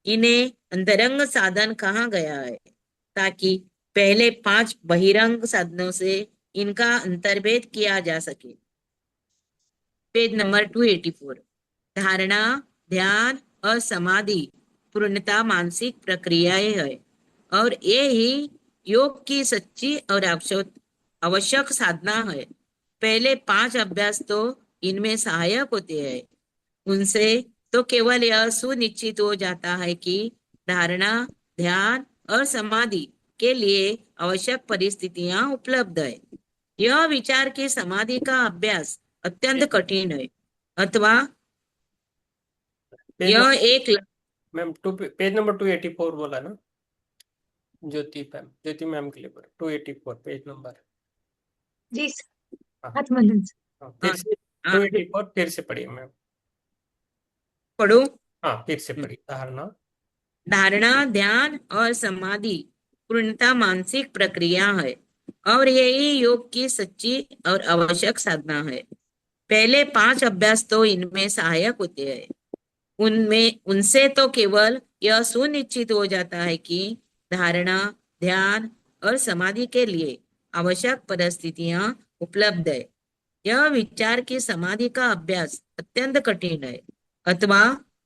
S2: इन्हें अंतरंग साधन कहा गया है, ताकि पहले 5 बहिरंग साधनों से इनका अंतर्भेद किया जा सके। Page number 284। धारणा, ध्यान और समाधि पूर्णता मानसिक प्रक्रियाएं है, और ये ही योग की सच्ची और आवश्यक साधना है। पहले 5 अभ्यास तो इनमें सहायक होते हैं। उनसे तो केवल यह सुनिश्चित हो जाता है कि धारणा, ध्यान और समाधि के लिए आवश्यक परिस्थितियां उपलब्ध है। यह विचार कि समाधि का अभ्यास अत्यंत कठिन है, अथवा
S1: पेज
S2: यह
S1: नंबर
S2: एक
S1: मैम पेज नंबर 284 बोला ना, ज्योति मैम के लिए 284 पेज नंबर।
S6: जी
S1: हाँ
S6: आत्मानंद।
S1: हाँ, फिर से
S2: हाँ,
S1: 284 फिर से पढ़िए मैम।
S2: पढ़ो।
S1: हाँ फिर से पढ़िए।
S2: धारणा, ध्यान और समाधि पूर्णता मानसिक प्रक्रिया है, और यही योग की सच्ची और आवश्यक साधना है। पहले 5 अभ्यास तो इनमें सहायक होते हैं। उनसे तो केवल यह सुनिश्चित हो जाता है कि धारणा, ध्यान और समाधि के लिए आवश्यक परिस्थितियां उपलब्ध है। यह विचार कि समाधि का अभ्यास अत्यंत कठिन है, अथवा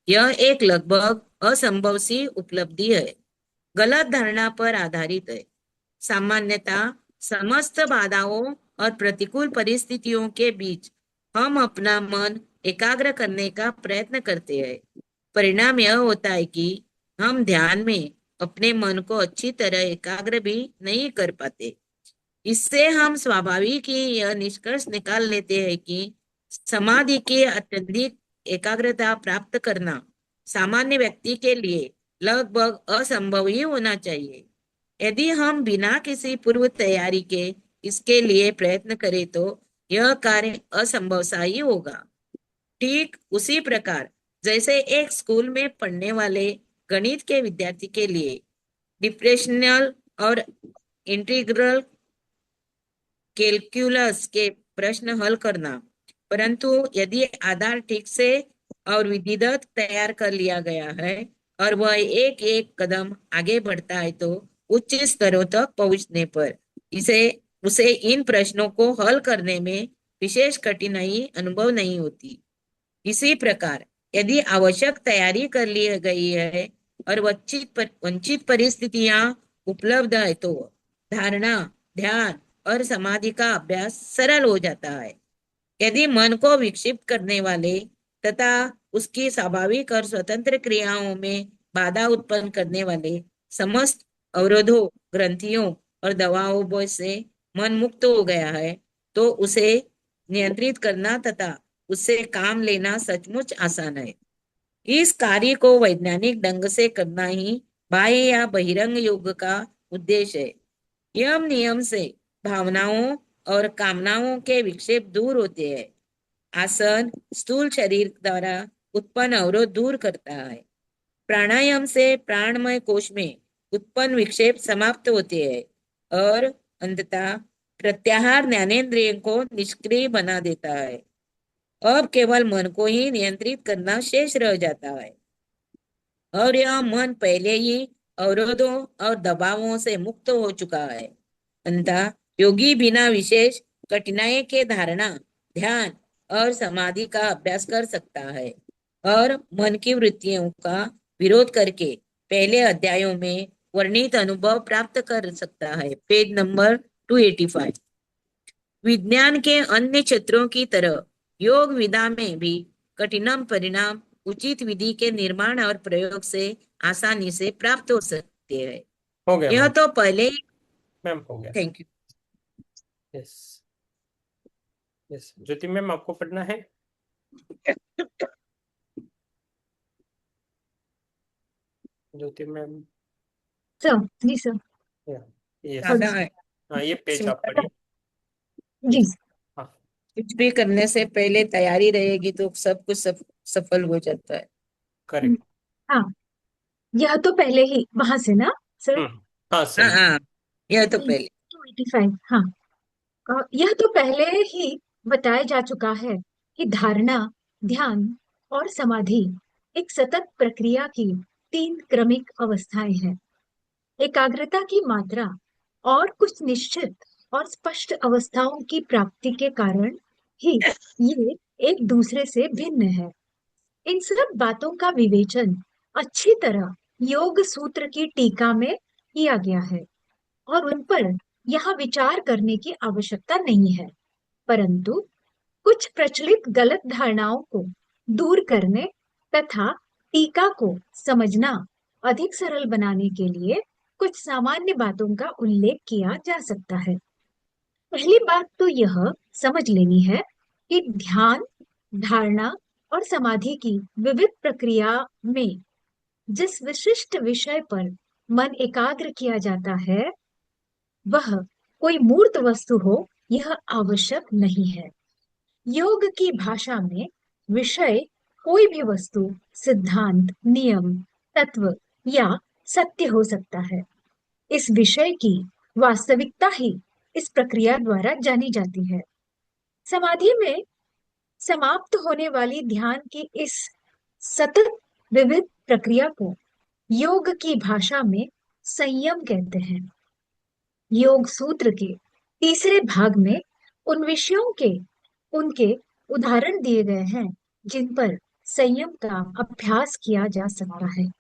S2: यह एक लगभग असंभव सी उपलब्धि है, गलत धारणा पर आधारित है। सामान्यतः समस्त बाधाओं और प्रतिकूल परिस्थितियों के बीच हम अपना मन एकाग्र करने का प्रयत्न करते हैं। परिणाम यह होता है कि हम ध्यान में अपने मन को अच्छी तरह एकाग्र भी नहीं कर पाते। इससे हम स्वाभाविक ही यह निष्कर्ष निकाल लेते हैं कि समाधि की अत्यधिक एकाग्रता प्राप्त करना सामान्य व्यक्ति के लिए लगभग असंभव ही होना चाहिए। यदि हम बिना किसी पूर्व तैयारी के इसके लिए प्रयत्न करें तो यह कार्य असंभव सा ही होगा। ठीक उसी प्रकार जैसे एक स्कूल में पढ़ने वाले गणित के विद्यार्थी के लिए डिफरेंशियल और इंटीग्रल कैलकुलस के प्रश्न हल करना, परंतु यदि आधार ठीक से और विधिवत तैयार कर लिया गया है और वह एक एक कदम आगे बढ़ता है, तो उच्च स्तरों तक पहुंचने पर उसे इन प्रश्नों को हल करने में विशेष कठिनाई अनुभव नहीं होती। इसी प्रकार यदि आवश्यक तैयारी कर ली गई है और वंचित परिस्थितियां उपलब्ध है, तो धारणा, ध्यान और समाधि का अभ्यास सरल हो जाता है। यदि मन को विक्षिप्त करने वाले तथा उसकी स्वाभाविक और स्वतंत्र क्रियाओं में बाधा उत्पन्न करने वाले समस्त अवरोधों, ग्रंथियों और दबावों से मन मुक्त हो गया है, तो उसे नियंत्रित करना तथा उससे काम लेना सचमुच आसान है। इस कार्य को वैज्ञानिक ढंग से करना ही बाह्य या बहिरंग योग का उद्देश्य है। यम नियम से भावनाओं और कामनाओं के विक्षेप दूर होते हैं। आसन स्थूल शरीर द्वारा उत्पन्न अवरोध दूर करता है। प्राणायाम से प्राणमय कोश में उत्पन्न विक्षेप समाप्त होते हैं और अंततः प्रत्याहार ज्ञानेंद्रिय को निष्क्रिय बना देता है। अब केवल मन को ही नियंत्रित करना शेष रह जाता है, और यह मन पहले ही अवरोधों और दबावों से मुक्त हो चुका है। अतः योगी बिना विशेष कठिनाई के धारणा, ध्यान और समाधि का अभ्यास कर सकता है और मन की वृत्तियों का विरोध करके पहले अध्यायों में वर्णित अनुभव प्राप्त कर सकता है। Page number 285। विज्ञान के अन्य क्षेत्रों की तरह योग विधा में भी कठिनम परिणाम उचित विधि के निर्माण और प्रयोग से आसानी से प्राप्त हो सकते हैं।
S1: हो गया
S2: यह
S1: मैम,
S2: तो पहले ही।
S1: मैम हो गया।
S2: Thank you.
S1: Yes yes, Jyoti ma'am आपको पढ़ना है? ज्योति मैम,
S6: सर जी सर
S1: यस,
S2: दादा है।
S1: हाँ ये पेज आप पढ़िए।
S6: जी
S1: Yes. हाँ
S2: कुछ भी करने से पहले तैयारी रहेगी तो सब कुछ सफल हो जाता है।
S1: करेक्ट।
S6: हाँ, यह तो पहले ही वहां से ना सर
S1: हाँ
S2: हाँ
S1: सही।
S2: हाँ, यह तो पहले।
S6: 285। हाँ, यह तो पहले ही बताया जा चुका है कि धारणा, ध्यान और समाधि एक सतत प्रक्रिया की 3 क्रमिक अवस्थाएं हैं। एकाग्रता की मात्रा और कुछ निश्चित और स्पष्ट अवस्थाओं की प्राप्ति के कारण ही ये एक दूसरे से भिन्न है। इन सब बातों का विवेचन अच्छी तरह योग सूत्र की टीका में किया गया है और उन पर यहाँ विचार करने की आवश्यकता नहीं है, परंतु कुछ प्रचलित गलत धारणाओं को दूर करने तथा टीका को समझना अधिक सरल बनाने के लिए कुछ सामान्य बातों का उल्लेख किया जा सकता है। पहली बात तो यह समझ लेनी है कि ध्यान, धारणा और समाधि की विविध प्रक्रिया में जिस विशिष्ट विषय पर मन एकाग्र किया जाता है वह कोई मूर्त वस्तु हो यह आवश्यक नहीं है। योग की भाषा में विषय कोई भी वस्तु, सिद्धांत, नियम, तत्व या सत्य हो सकता है। इस विषय की वास्तविकता ही इस प्रक्रिया द्वारा जानी जाती है। समाधि में समाप्त होने वाली ध्यान की इस सतत विविध प्रक्रिया को योग की भाषा में संयम कहते हैं। योग सूत्र के तीसरे भाग में उन विषयों के उनके उदाहरण दिए गए हैं जिन पर संयम का अभ्यास किया जा सकता है।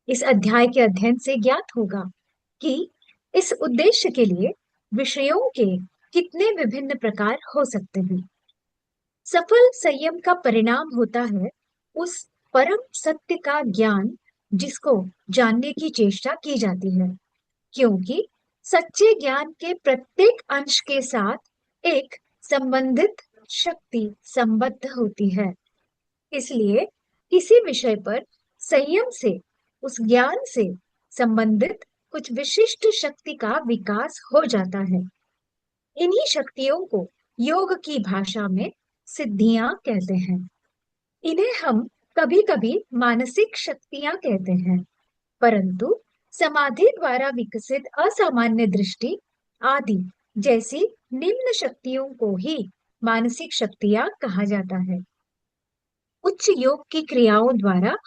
S6: इस अध्याय के अध्ययन से ज्ञात होगा कि इस उद्देश्य के लिए विषयों के कितने विभिन्न प्रकार हो सकते हैं। सफल संयम का परिणाम होता है उस परम सत्य का ज्ञान जिसको जानने की चेष्टा की जाती है, क्योंकि सच्चे ज्ञान के प्रत्येक अंश के साथ एक संबंधित शक्ति संबद्ध होती है। इसलिए किसी विषय पर संयम से उस ज्ञान से संबंधित कुछ विशिष्ट शक्ति का विकास हो जाता है। इन्हीं शक्तियों को योग की भाषा में सिद्धियां कहते हैं। इन्हें हम कभी-कभी मानसिक शक्तियां कहते हैं, परंतु समाधि द्वारा विकसित असामान्य दृष्टि आदि जैसी निम्न शक्तियों को ही मानसिक शक्तियां कहा जाता है। उच्च योग की क्रियाओं द्वारा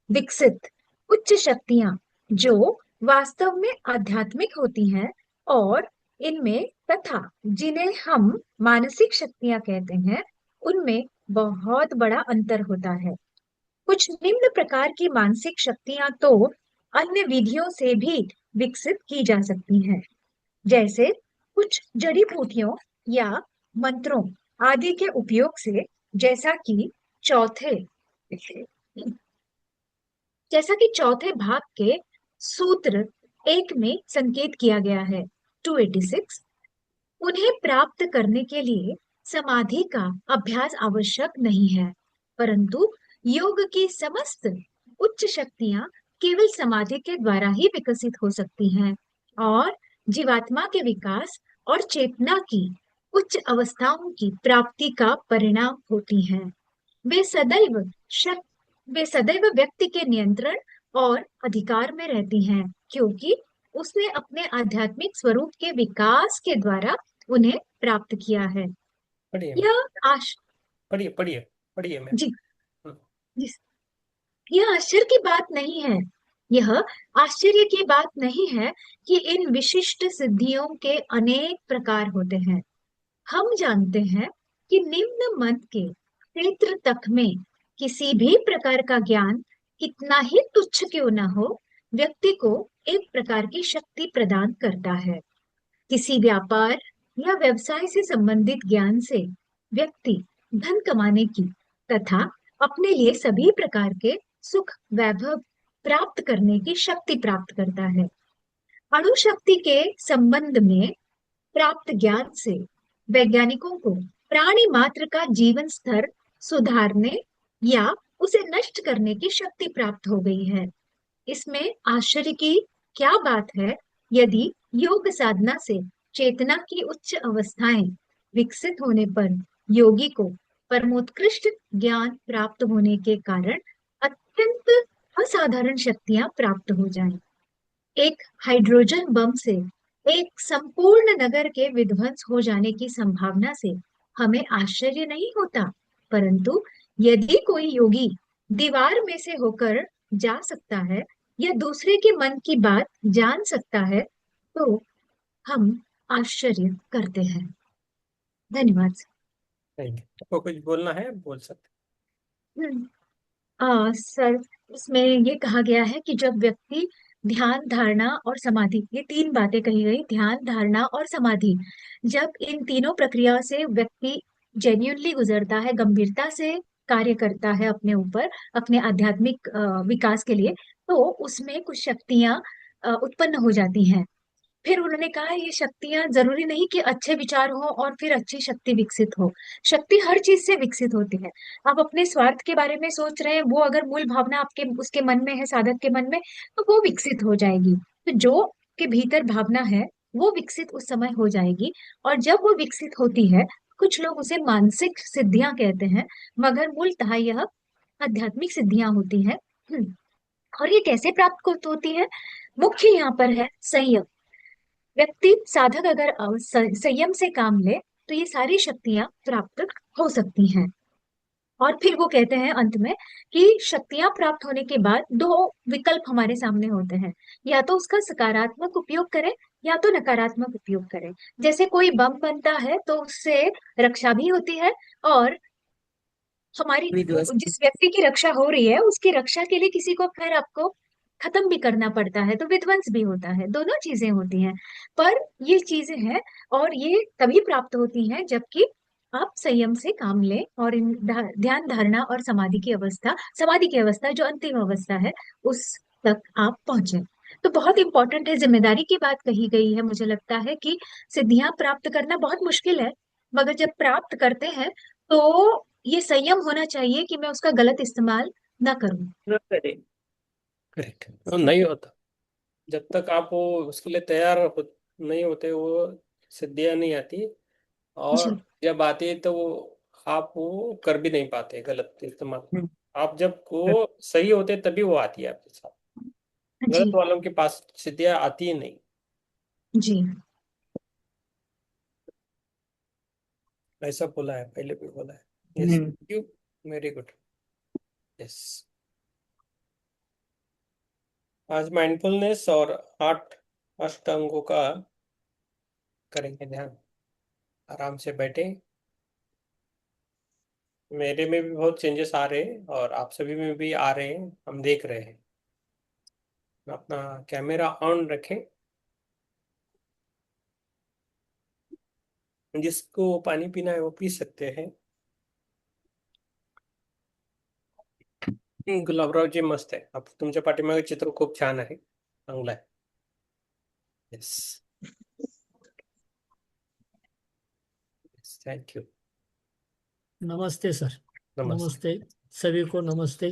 S6: विकसित उच्च शक्तियां जो वास्तव में आध्यात्मिक होती हैं और इनमें तथा जिन्हें हम मानसिक शक्तियां कहते हैं उनमें बहुत बड़ा अंतर होता है। कुछ निम्न प्रकार की मानसिक शक्तियां तो अन्य विधियों से भी विकसित की जा सकती हैं, जैसे कुछ जड़ी बूटियों या मंत्रों आदि के उपयोग से, जैसा कि चौथे भाग के सूत्र 1 में संकेत किया गया है 286। उन्हें प्राप्त करने के लिए समाधि का अभ्यास आवश्यक नहीं है, परंतु योग की समस्त उच्च शक्तियां केवल समाधि के द्वारा ही विकसित हो सकती हैं और जीवात्मा के विकास और चेतना की उच्च अवस्थाओं की प्राप्ति का परिणाम होती हैं। वे सदैव शक वे सदैव व्यक्ति के नियंत्रण और अधिकार में रहती हैं, क्योंकि उसने अपने आध्यात्मिक स्वरूप के विकास के द्वारा उन्हें प्राप्त किया है।
S1: पढ़िए
S6: यह आश
S1: पढ़िए पढ़िए पढ़िए मैम।
S6: जी जी यह आश्चर्य की बात नहीं है यह आश्चर्य की बात नहीं है कि इन विशिष्ट सिद्धियों के अनेक प्रकार होते हैं। हम जानते हैं कि निम्न मत के क्षेत्र तक में किसी भी प्रकार का ज्ञान कितना ही तुच्छ क्यों न हो, व्यक्ति को एक प्रकार की शक्ति प्रदान करता है। किसी व्यापार या व्यवसाय से संबंधित ज्ञान से व्यक्ति धन कमाने की तथा अपने लिए सभी प्रकार के सुख वैभव प्राप्त करने की शक्ति प्राप्त करता है। अणु शक्ति के संबंध में प्राप्त ज्ञान से वैज्ञानिकों को प्राणी मात्र का जीवन स्तर सुधारने या उसे नष्ट करने की शक्ति प्राप्त हो गई है। इसमें आश्चर्य की क्या बात है यदि योग साधना से चेतना की उच्च अवस्थाएं विकसित होने पर योगी को परमोत्कृष्ट ज्ञान प्राप्त होने के कारण अत्यंत असाधारण शक्तियां प्राप्त हो जाएं। एक हाइड्रोजन बम से एक संपूर्ण नगर के विध्वंस हो जाने की संभावना से हमें आश्चर्य नहीं होता, परंतु यदि कोई योगी दीवार में से होकर जा सकता है या दूसरे के मन की बात जान सकता है तो हम आश्चर्य करते हैं। धन्यवाद।
S1: Thank you. आपको कुछ बोलना है, बोल सकते।
S6: सर, इसमें ये कहा गया है कि जब व्यक्ति ध्यान, धारणा और समाधि, ये तीन बातें कही गई, ध्यान, धारणा और समाधि, जब इन तीनों प्रक्रिया से व्यक्ति जेन्युइनली गुजरता है, गंभीरता से कार्य करता है अपने ऊपर, अपने आध्यात्मिक विकास के लिए, तो उसमें कुछ शक्तियां उत्पन्न हो जाती हैं। फिर उन्होंने कहा ये शक्तियां जरूरी नहीं कि अच्छे विचार हो और फिर अच्छी शक्ति विकसित हो। शक्ति हर चीज से विकसित होती है। आप अपने स्वार्थ के बारे में सोच रहे हैं, वो अगर मूल भावना आपके उसके मन में है, साधक के मन में, तो वो विकसित हो जाएगी। तो जो के भीतर भावना है वो विकसित उस समय हो जाएगी। और जब वो विकसित होती है, कुछ लोग उसे मानसिक सिद्धियां कहते हैं, मगर मूलतः यह आध्यात्मिक सिद्धियां होती है। और ये कैसे प्राप्त होती है? मुख्य यहाँ पर है संयम। व्यक्ति साधक अगर संयम से काम ले तो ये सारी शक्तियां प्राप्त हो सकती हैं। और फिर वो कहते हैं अंत में कि शक्तियां प्राप्त होने के बाद दो विकल्प हमारे सामने होते हैं, या तो उसका सकारात्मक उपयोग करें या तो नकारात्मक उपयोग करें। जैसे कोई बम बनता है तो उससे रक्षा भी होती है, और हमारी
S2: विध्वंस।
S6: जिस व्यक्ति की रक्षा हो रही है उसकी रक्षा के लिए किसी को फिर आपको खत्म भी करना पड़ता है, तो विध्वंस भी होता है, दोनों चीजें होती हैं। पर ये चीजें हैं और ये तभी प्राप्त होती हैं जबकि आप संयम से काम लें और इन ध्यान, धारणा और समाधि की अवस्था जो अंतिम अवस्था है उस तक आप पहुंचे। तो बहुत इंपॉर्टेंट है, जिम्मेदारी की बात कही गई है। मुझे लगता है कि सिद्धियां प्राप्त करना बहुत मुश्किल है, मगर जब प्राप्त करते हैं तो ये संयम होना चाहिए कि मैं उसका गलत इस्तेमाल ना करूं।
S2: न करे।
S1: करेक्ट। नहीं होता जब तक आप वो उसके लिए नहीं होते, वो सिद्धियां नहीं आती।
S6: जी।
S1: और जब आती है तो वो आप वो कर भी नहीं पाते गलत इस्तेमाल।
S2: हम्म,
S1: आप जब वो सही होते तभी वो आती है आपके साथ। गलत
S6: जी।
S1: वालों के पास सिद्धियां आती ही नहीं।
S6: जी।
S1: ऐसा बोला है, पहले भी बोला है। Yes,
S2: hmm,
S1: you, very good. Yes, आज माइंडफुलनेस और 8 अष्टांगों का करेंगे ध्यान। आराम से बैठे। मेरे में भी बहुत चेंजेस आ रहे हैं और आप सभी में भी आ रहे हैं, हम देख रहे हैं। अपना कैमरा ऑन रखें। जिसको पानी पीना है वो पी सकते हैं। गुलाबराव जी मस्त आहे. तुमच्या पाठीमागे चित्र खूप छान आहे, चांगलं आहे. Yes, thank you.
S7: नमस्ते सर।
S1: नमस्ते.
S7: नमस्ते सभी को, नमस्ते।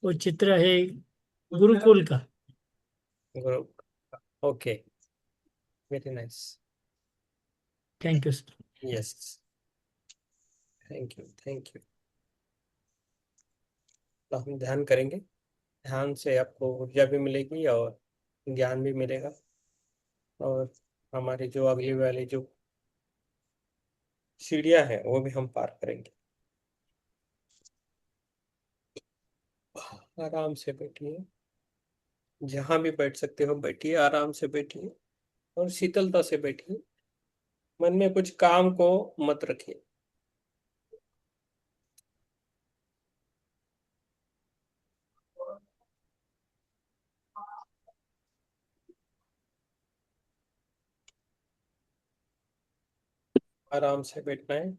S7: वो चित्र है गुरुकुल का।
S1: गुरु, okay, very nice.
S7: Thank you sir.
S1: Yes, thank you, thank you. तो हम ध्यान करेंगे. ध्यान से आपको ऊर्जा भी मिलेगी और ज्ञान भी मिलेगा, और हमारी जो अगली वाली जो सीढ़ियां हैं वो भी हम पार करेंगे. आराम से बैठिए. जहां भी बैठ सकते हो बैठिए, आराम से बैठिए और शीतलता से बैठिए। मन में कुछ काम को मत रखिए। आराम से बैठना है।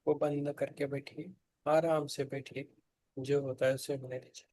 S1: वो बंद करके बैठिए, आराम से बैठिए, जो होता है उसे होने दीजिए।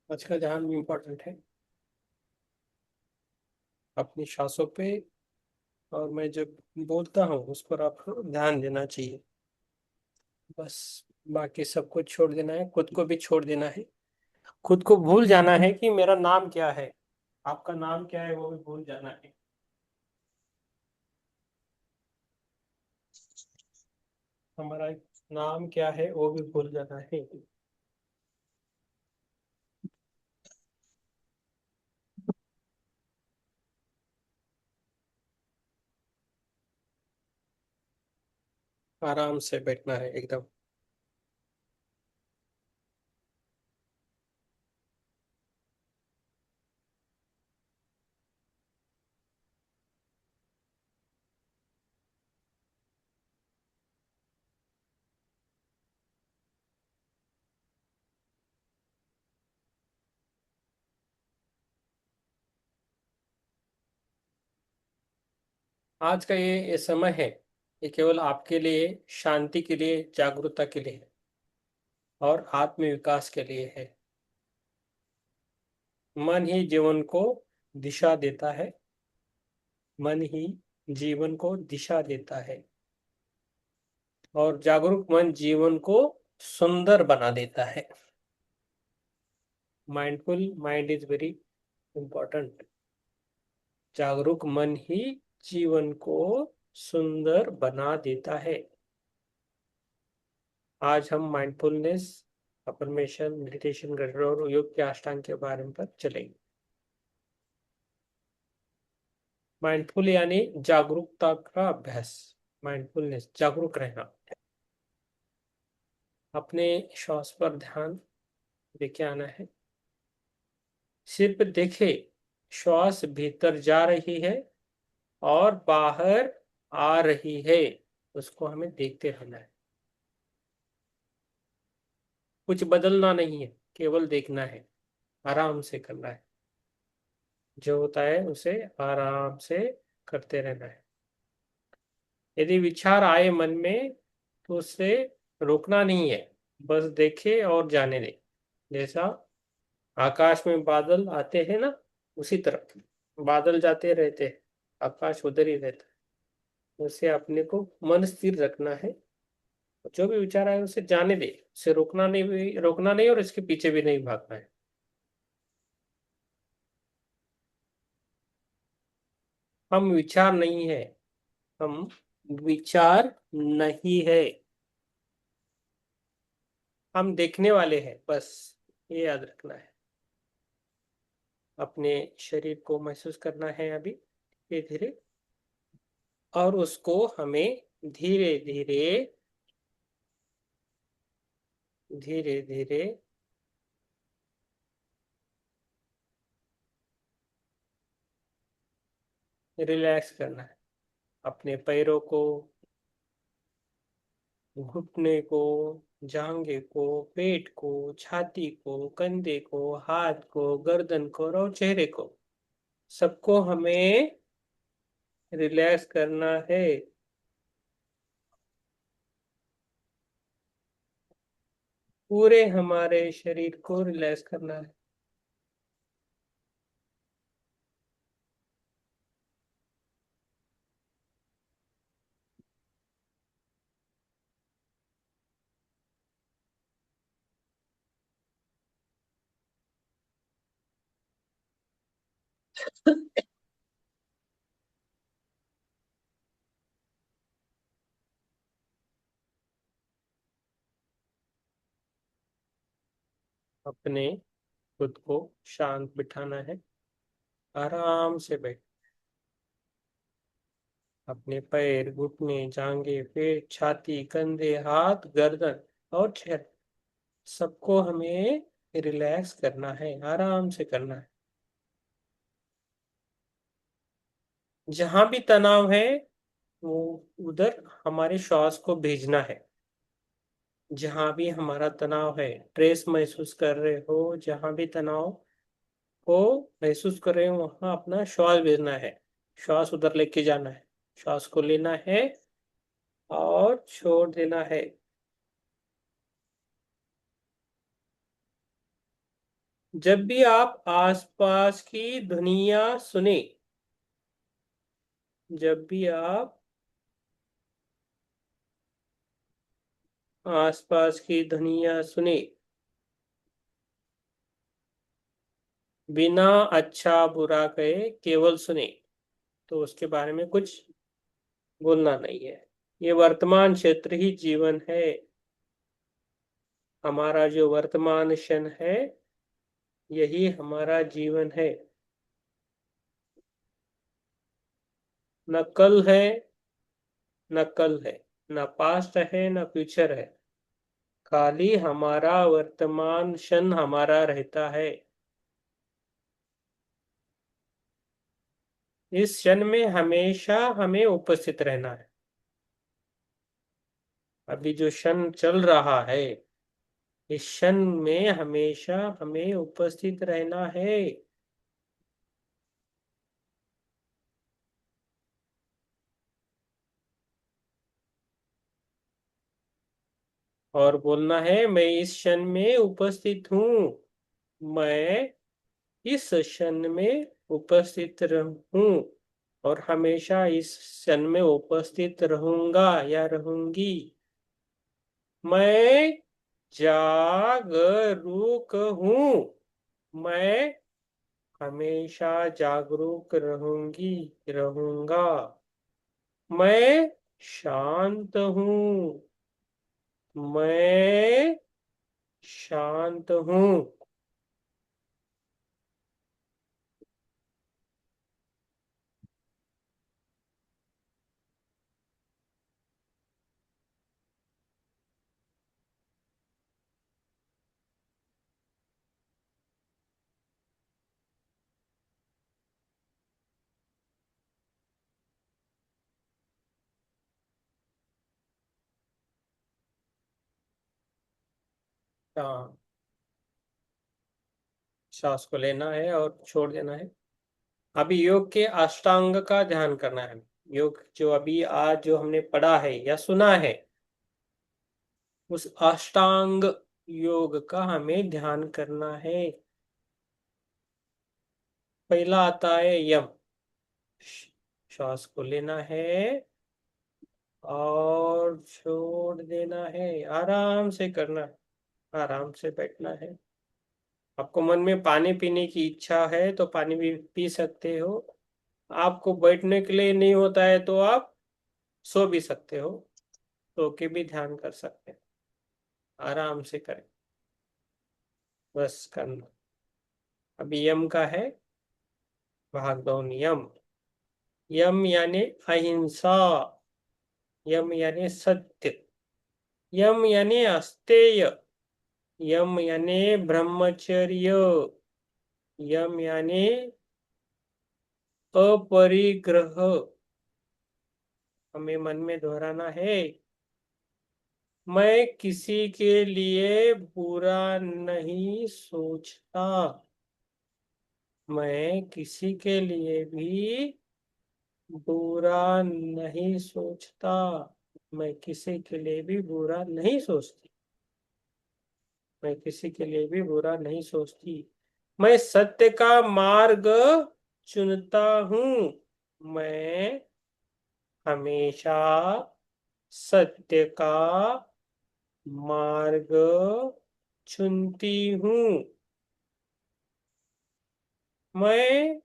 S1: आज का ध्यान इम्पोर्टेंट है अपनी सांसों पे, और मैं जब बोलता हूँ उस पर आपको ध्यान देना चाहिए। बस बाकी सब कुछ छोड़ देना है, खुद को भी छोड़ देना है। खुद को भूल जाना है कि मेरा नाम क्या है, आपका नाम क्या है वो भी भूल जाना है। हमारा नाम क्या है वो भी भूल जाना है। आराम से बैठना है एकदम। आज का ये समय है, ये केवल आपके लिए, शांति के लिए, जागरूकता के लिए है और आत्म विकास के लिए है। मन ही जीवन को दिशा देता है। मन ही जीवन को दिशा देता है और जागरूक मन जीवन को सुंदर बना देता है। Mindful mind is very important. जागरूक मन ही जीवन को सुंदर बना देता है। आज हम माइंडफुलनेस, अफर्मेशन, मेडिटेशन और योग के अष्टांग के बारे में पर चलेंगे। माइंडफुल यानी जागरूकता का अभ्यास। माइंडफुलनेस जागरूक रहना, अपने श्वास पर ध्यान लेके आना है। सिर्फ देखे श्वास भीतर जा रही है और बाहर आ रही है, उसको हमें देखते रहना है। कुछ बदलना नहीं है, केवल देखना है, आराम से करना है। जो होता है उसे आराम से करते रहना है। यदि विचार आए मन में तो उसे रोकना नहीं है, बस देखे और जाने दे। जैसा आकाश में बादल आते हैं ना, उसी तरह बादल जाते रहते हैं, आकाश उधर ही रहता है। उसे अपने को मन स्थिर रखना है। जो भी विचार आए उसे जाने दे, उसे रोकना नहीं और इसके पीछे भी नहीं भागना है। हम विचार नहीं है, हम विचार नहीं है। हम देखने वाले हैं, बस ये याद रखना है। अपने शरीर को महसूस करना है अभी धीरे धीरे, और उसको हमें धीरे धीरे धीरे धीरे रिलैक्स करना है। अपने पैरों को, घुटने को, जांघे को, पेट को, छाती को, कंधे को, हाथ को, गर्दन को और चेहरे को, सबको हमें रिलैक्स करना है। पूरे हमारे शरीर को रिलैक्स करना है। अपने खुद को शांत बिठाना है, आराम से बैठ। अपने पैर, घुटने, जांघें, पेट, छाती, कंधे, हाथ, गर्दन और चेहरा, सबको हमें रिलैक्स करना है, आराम से करना है। जहां भी तनाव है वो उधर हमारे श्वास को भेजना है। जहां भी हमारा तनाव है, स्ट्रेस महसूस कर रहे हो, जहां भी तनाव को महसूस कर रहे हो, वहां अपना श्वास भेजना है। श्वास उधर लेके जाना है, श्वास को लेना है और छोड़ देना है। जब भी आप आसपास की ध्वनियां सुने, जब भी आप आसपास की ध्वनियां सुने, बिना अच्छा बुरा कहे केवल सुने, तो उसके बारे में कुछ बोलना नहीं है। ये वर्तमान क्षेत्र ही जीवन है। हमारा जो वर्तमान क्षण है, यही हमारा जीवन है। न कल है, न कल है, न पास्ट है, न फ्यूचर है। खाली हमारा वर्तमान क्षण हमारा रहता है। इस क्षण में हमेशा हमें उपस्थित रहना है। अभी जो क्षण चल रहा है, इस क्षण में हमेशा हमें उपस्थित रहना है। और बोलना है, मैं इस क्षण में उपस्थित हूँ, मैं इस क्षण में उपस्थित रहूं और हमेशा इस क्षण में उपस्थित रहूंगा या रहूंगी। मैं जागरूक हूँ, मैं हमेशा जागरूक रहूंगी, रहूंगा। मैं शांत हूँ, मैं शांत हूँ। हाँ, सांस को लेना है और छोड़ देना है। अभी योग के अष्टांग का ध्यान करना है। योग जो अभी आज जो हमने पढ़ा है या सुना है, उस अष्टांग योग का हमें ध्यान करना है। पहला आता है यम। श्वास को लेना है और छोड़ देना है, आराम से करना है, आराम से बैठना है। आपको मन में पानी पीने की इच्छा है तो पानी भी पी सकते हो। आपको बैठने के लिए नहीं होता है तो आप सो भी सकते हो, सो के भी ध्यान कर सकते हैं। आराम से करें, बस करना। अभी यम का है भाग दो नियम। यम यानी अहिंसा, यम यानी सत्य, यम यानी अस्तेय, यम यानी ब्रह्मचर्य, यम यानी अपरिग्रह। हमें मन में दोहराना है, मैं किसी के लिए बुरा नहीं सोचता, मैं किसी के लिए भी बुरा नहीं सोचता, मैं किसी के लिए भी बुरा नहीं सोचती, मैं किसी के लिए भी बुरा नहीं सोचती। मैं सत्य का मार्ग चुनता हूँ, मैं हमेशा सत्य का मार्ग चुनती हूँ। मैं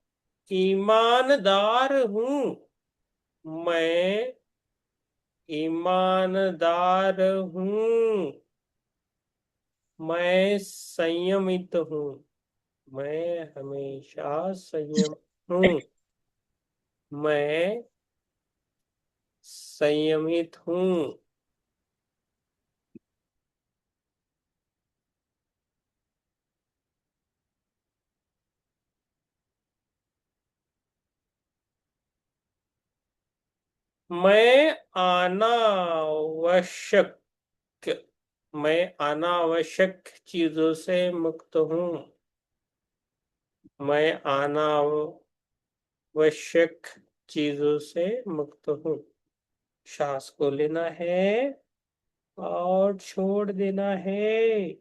S1: ईमानदार हूँ, मैं ईमानदार हूँ। मैं संयमित हूँ, मैं हमेशा संयम हूँ, मैं संयमित हूँ। मैं अनावश्यक, मैं अनावश्यक चीजों से मुक्त हूँ, मैं अनावश्यक चीजों से मुक्त हूँ। श्वास को लेना है और छोड़ देना है,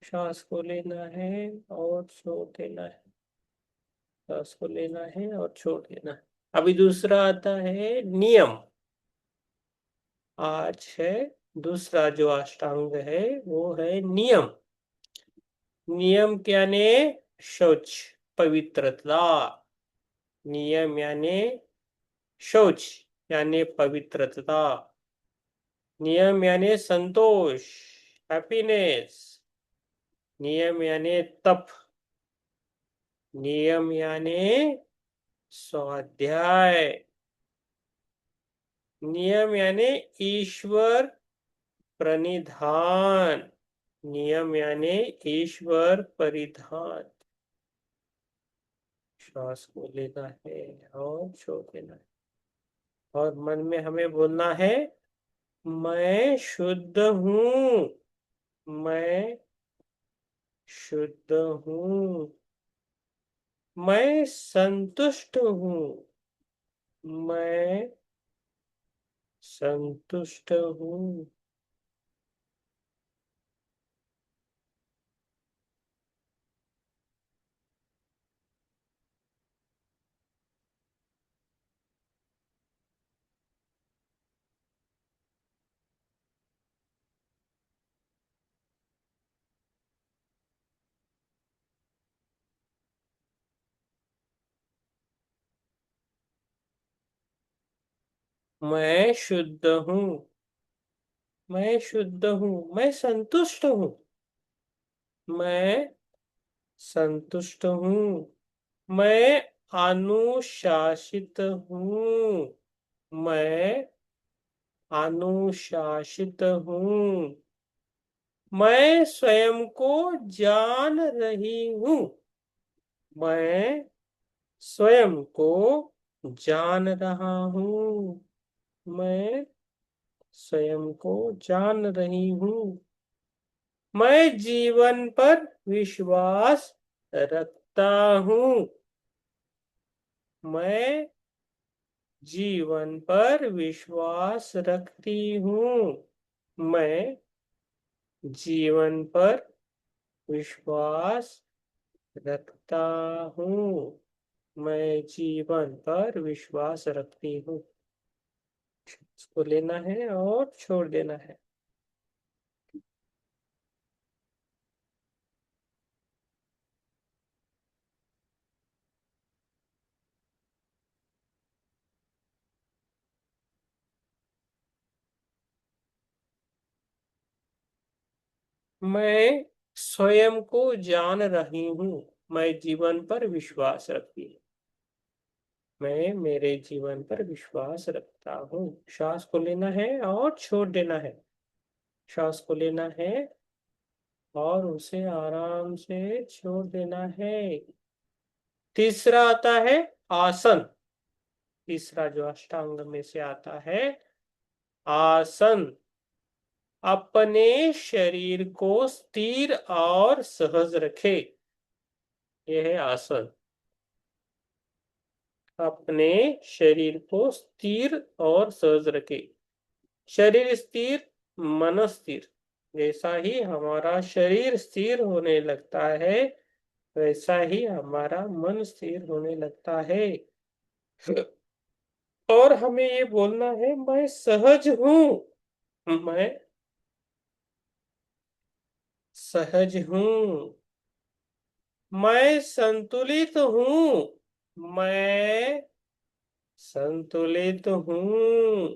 S1: श्वास को लेना है और छोड़ देना है, श्वास को लेना है और छोड़ देना है। अभी दूसरा आता है नियम। आज है दूसरा जो अष्टांग है वो है नियम। नियम यानी शौच, पवित्रता। नियम यानी शौच यानी पवित्रता। नियम यानी संतोष, हैप्पीनेस। नियम यानी तप, नियम यानी स्वाध्याय। नियम यानी ईश्वर प्रणिधान, नियम यानी ईश्वर परिधान। श्वास को लेना है और छोड़ देना है, और मन में हमें बोलना है, मैं शुद्ध हूँ, मैं शुद्ध हूँ, मैं संतुष्ट हूँ, मैं संतुष्ट हूँ। मैं शुद्ध हूँ, मैं शुद्ध हूँ, मैं संतुष्ट हूँ, मैं संतुष्ट हूँ, मैं अनुशासित हूँ, मैं अनुशासित हूँ, मैं स्वयं को जान रही हूँ, मैं स्वयं को जान रहा हूँ, मैं स्वयं को जान रही हूँ, मैं जीवन पर विश्वास रखता हूँ, मैं जीवन पर विश्वास रखती हूँ, मैं जीवन पर विश्वास रखता हूँ, मैं जीवन पर विश्वास रखती हूँ। इसको लेना है और छोड़ देना है। मैं स्वयं को जान रही हूँ, मैं जीवन पर विश्वास रखती हूँ। मैं मेरे जीवन पर विश्वास रखता हूँ। श्वास को लेना है और छोड़ देना है। श्वास को लेना है और उसे आराम से छोड़ देना है। तीसरा आता है आसन। तीसरा जो अष्टांग में से आता है आसन। अपने शरीर को स्थिर और सहज रखे, यह है आसन। अपने शरीर को स्थिर और सहज रखे। शरीर स्थिर, मन स्थिर। जैसा ही हमारा शरीर स्थिर होने लगता है वैसा ही हमारा मन स्थिर होने लगता है। और हमें ये बोलना है मैं सहज हूं, मैं सहज हूं, मैं संतुलित हूं, मैं संतुलित हूं,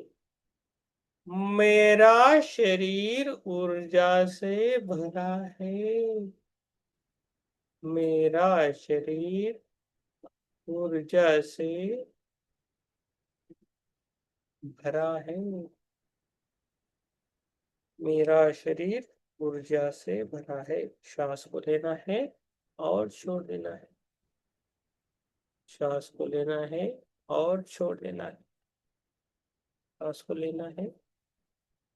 S1: मेरा शरीर ऊर्जा से भरा है, मेरा शरीर ऊर्जा से भरा है, मेरा शरीर ऊर्जा से भरा है। श्वास को लेना है और छोड़ देना है। श्वास को लेना है और छोड़ देना है। श्वास को लेना है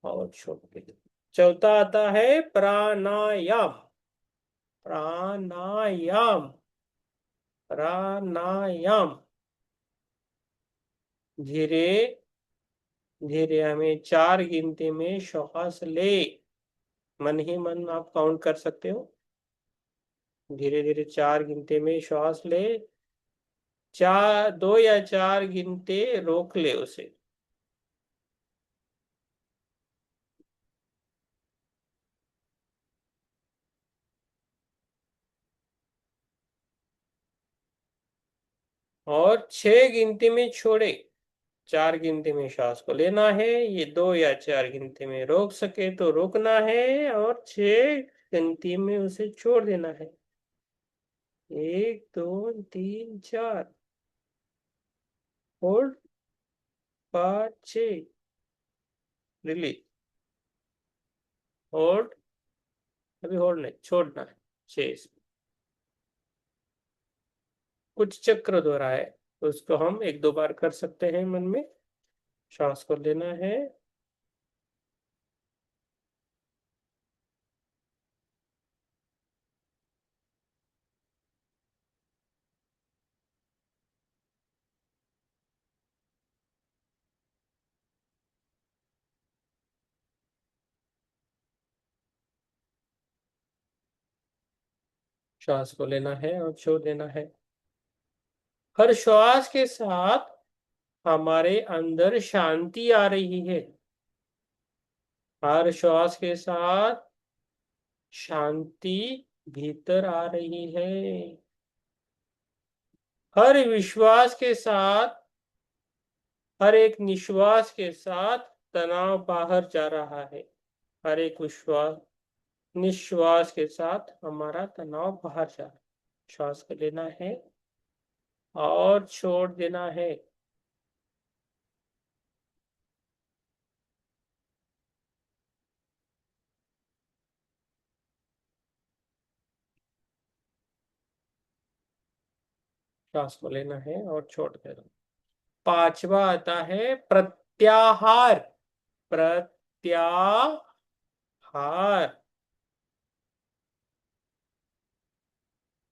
S1: और छोड़ देना है। चौथा आता है प्राणायाम। प्राणायाम, प्राणायाम। धीरे धीरे हमें 4 गिनती में श्वास ले, मन ही मन आप काउंट कर सकते हो। धीरे धीरे 4 गिनती में श्वास ले, 2 या 4 गिनते रोक ले उसे। और 6 गिनती में छोड़े। 4 गिनती में श्वास को लेना है, ये 2 या 4 गिनती में रोक सके तो रोकना है और 6 गिनती में उसे छोड़ देना है। 1 2 3 4, होल्ड, 5 6, रिलीज, होल्ड, अभी होल्ड नहीं, छोड़ना है। 6 कुछ चक्र दोहराए तो उसको हम 1 2 बार कर सकते हैं मन में। श्वास को लेना है, श्वास को लेना है और छोड़ देना है। हर श्वास के साथ हमारे अंदर शांति आ रही है। हर श्वास के साथ शांति भीतर आ रही है। हर विश्वास के साथ, हर एक निश्वास के साथ तनाव बाहर जा रहा है। हर एक विश्वास निश्वास के साथ हमारा तनाव बाहर जा रहा है। श्वास को लेना है और छोड़ देना है। श्वास को लेना है और छोड़ देना। 5वां आता है प्रत्याहार। प्रत्याहार।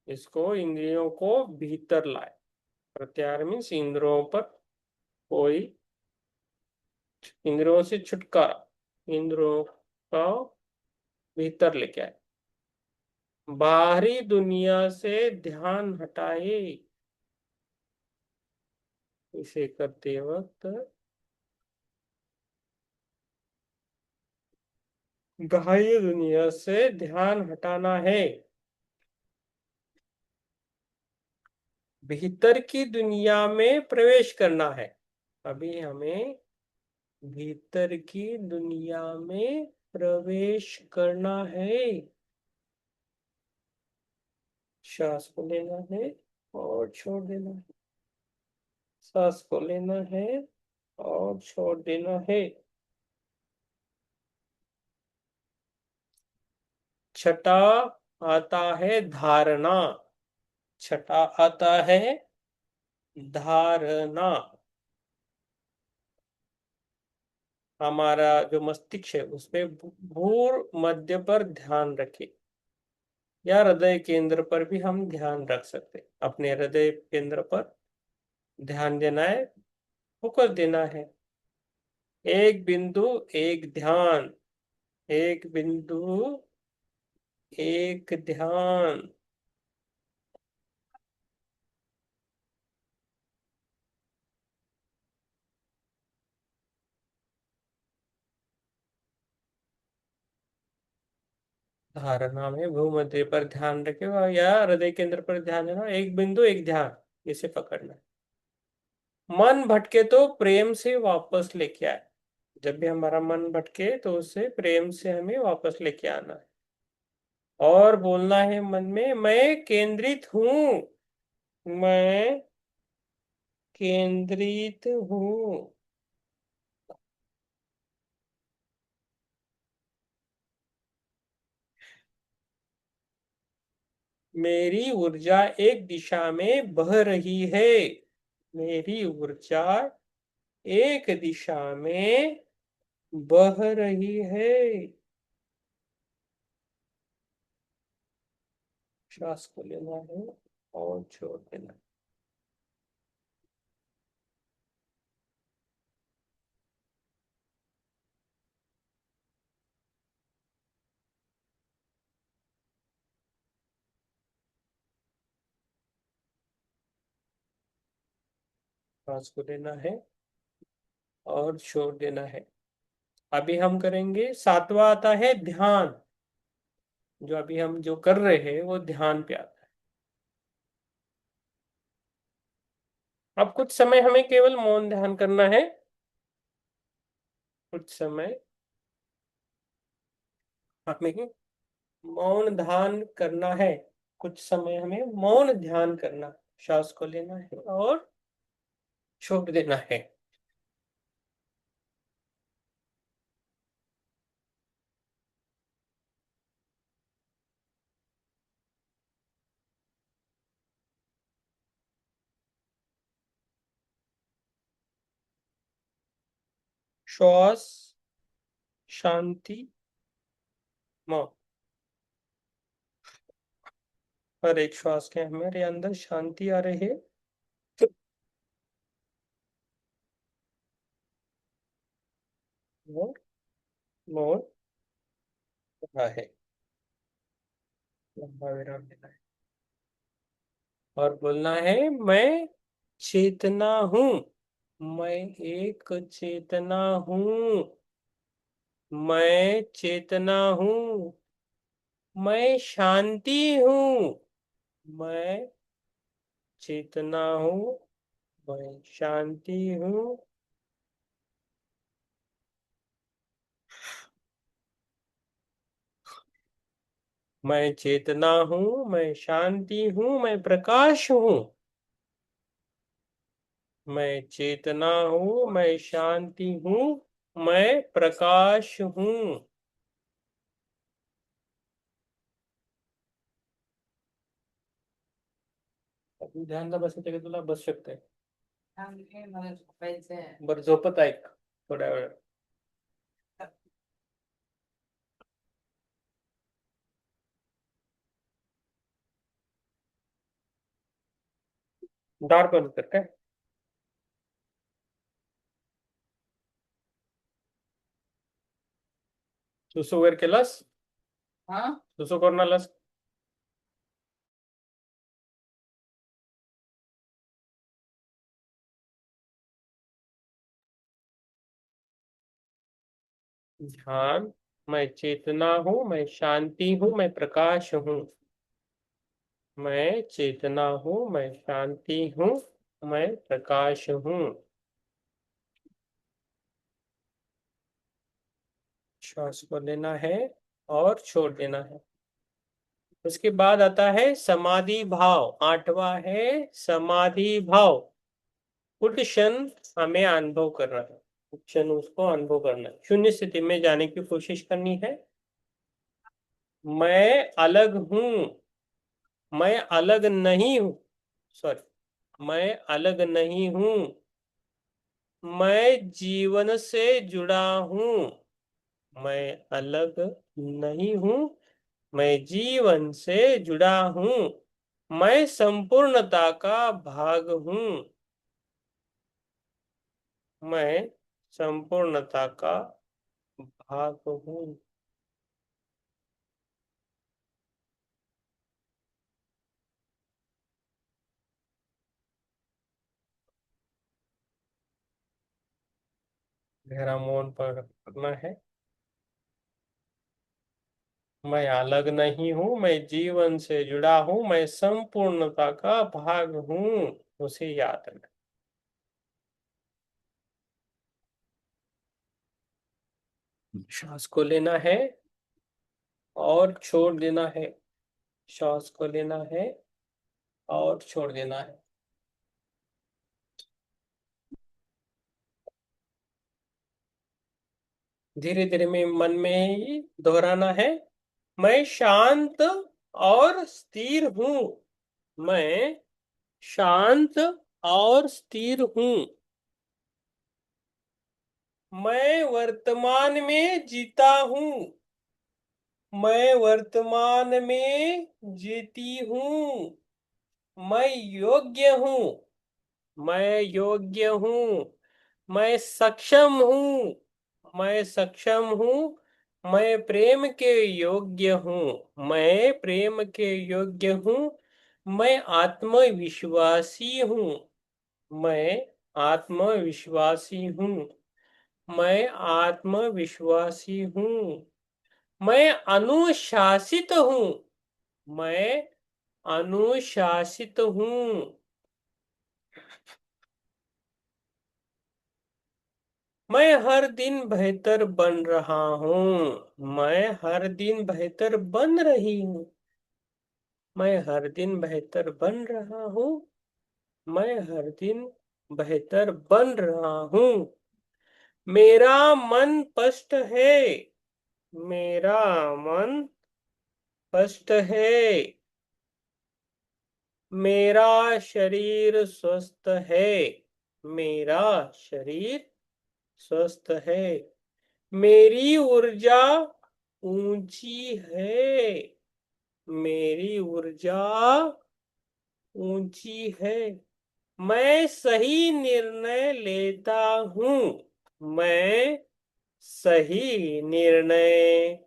S1: इसको इंद्रियों को भीतर लाए। प्रत्याहार मीन्स इंद्रियों पर कोई, इंद्रियों से छुटकारा, इंद्रियों का भीतर लेके आए। बाहरी दुनिया से ध्यान हटाए। इसे करते वक्त बाह्य दुनिया से ध्यान हटाना है, भीतर की दुनिया में प्रवेश करना है। अभी हमें भीतर की दुनिया में प्रवेश करना है। श्वास को लेना है और छोड़ देना है। सांस को लेना है और छोड़ देना है। छठा आता है धारणा। छठा आता है धारणा। हमारा जो मस्तिष्क है उसमें भ्रूण मध्य पर ध्यान रखें, या हृदय केंद्र पर भी हम ध्यान रख सकते हैं। अपने हृदय केंद्र पर ध्यान देना है, फोकस देना है। एक बिंदु एक ध्यान, एक बिंदु एक ध्यान। धारणा में भूमध्य पर ध्यान रखेगा या हृदय केंद्र पर ध्यान देना, एक बिंदु एक ध्यान, इसे पकड़ना है। मन भटके तो प्रेम से वापस लेके आए। जब भी हमारा मन भटके तो उसे प्रेम से हमें वापस लेके आना है। और बोलना है मन में, मैं केंद्रित हूं, मैं केंद्रित हूं। मेरी ऊर्जा एक दिशा में बह रही है। मेरी ऊर्जा एक दिशा में बह रही है। श्वास को लेना है और छोड़ देना है। श्वास को लेना है और छोड़ देना है। अभी हम करेंगे सातवां आता है ध्यान। जो अभी हम जो कर रहे हैं वो ध्यान पे आता है। अब कुछ समय हमें केवल मौन ध्यान करना है। कुछ समय हमें मौन ध्यान करना है। कुछ समय हमें मौन ध्यान करना। श्वास को लेना है और छोड़ देना है। श्वास, शांति, मौन। हर एक श्वास के हमारे अंदर शांति आ रही है। और मौन रहा है। लंबा विराम लेना है और बोलना है, मैं चेतना हूं, मैं एक चेतना हूं, मैं चेतना हूं, मैं शांति हूं, मैं चेतना हूं, मैं शांति हूं। मैं चेतना हूं, मैं शांति हूं, मैं प्रकाश हूं। मैं चेतना हूं, मैं शांति हूं, मैं प्रकाश हूं। अभी ध्यान ना बसायचं का तुला? बस शकते बरं, झोपत ऐक थोड्या वेळ. दार बंद कर काय. सुसू वगैरे केलास? सुसू करून आलास? ध्यान. मैं चेतना हूं, मैं शांति हूं, मैं प्रकाश हूं. मैं चेतना हूं, मैं शांति हूं, मैं प्रकाश हूं. श्वास को लेना है और छोड़ देना है। उसके बाद आता है समाधि भाव। 8वां है समाधि भाव। कुछ क्षण हमें अनुभव करना है, कुछ क्षण उसको अनुभव करना है। शून्य स्थिति में जाने की कोशिश करनी है। मैं अलग हूं, मैं अलग नहीं हूं, सॉरी, मैं अलग नहीं हूं, मैं जीवन से जुड़ा हूं। मैं अलग नहीं हूं, मैं जीवन से जुड़ा हूं, मैं संपूर्णता का भाग हूं। मैं संपूर्णता का भाग हूं। गहरा मौन पर रखना है। मैं अलग नहीं हूं, मैं जीवन से जुड़ा हूं, मैं संपूर्णता का भाग हूं, उसे याद रखना। श्वास को लेना है और छोड़ देना है। श्वास को लेना है और छोड़ देना है। धीरे धीरे में मन में ही दोहराना है। मैं शांत और स्थिर हूं, मैं शांत और स्थिर हूं, मैं वर्तमान में जीता हूं, मैं वर्तमान में जीती हूं, मैं योग्य हूं, मैं योग्य हूं, मैं सक्षम हूं, मैं सक्षम हूं, मैं प्रेम के योग्य हूं, मैं प्रेम के योग्य हूं, मैं आत्मविश्वासी हूं, मैं आत्मविश्वासी हूं, मैं आत्मविश्वासी हूं, मैं अनुशासित हूं, मैं अनुशासित हूं, मैं हर दिन बेहतर बन रहा हूं, मैं हर दिन बेहतर बन रही हूं, मैं हर दिन बेहतर बन रहा हूं, मैं हर दिन बेहतर बन रहा हूं, मेरा मन स्पष्ट है, मेरा मन स्पष्ट है, मेरा शरीर स्वस्थ है, मेरा शरीर स्वस्थ है, मेरी ऊर्जा ऊंची है, मेरी ऊर्जा ऊंची है, मैं सही निर्णय लेता हूं, मैं सही निर्णय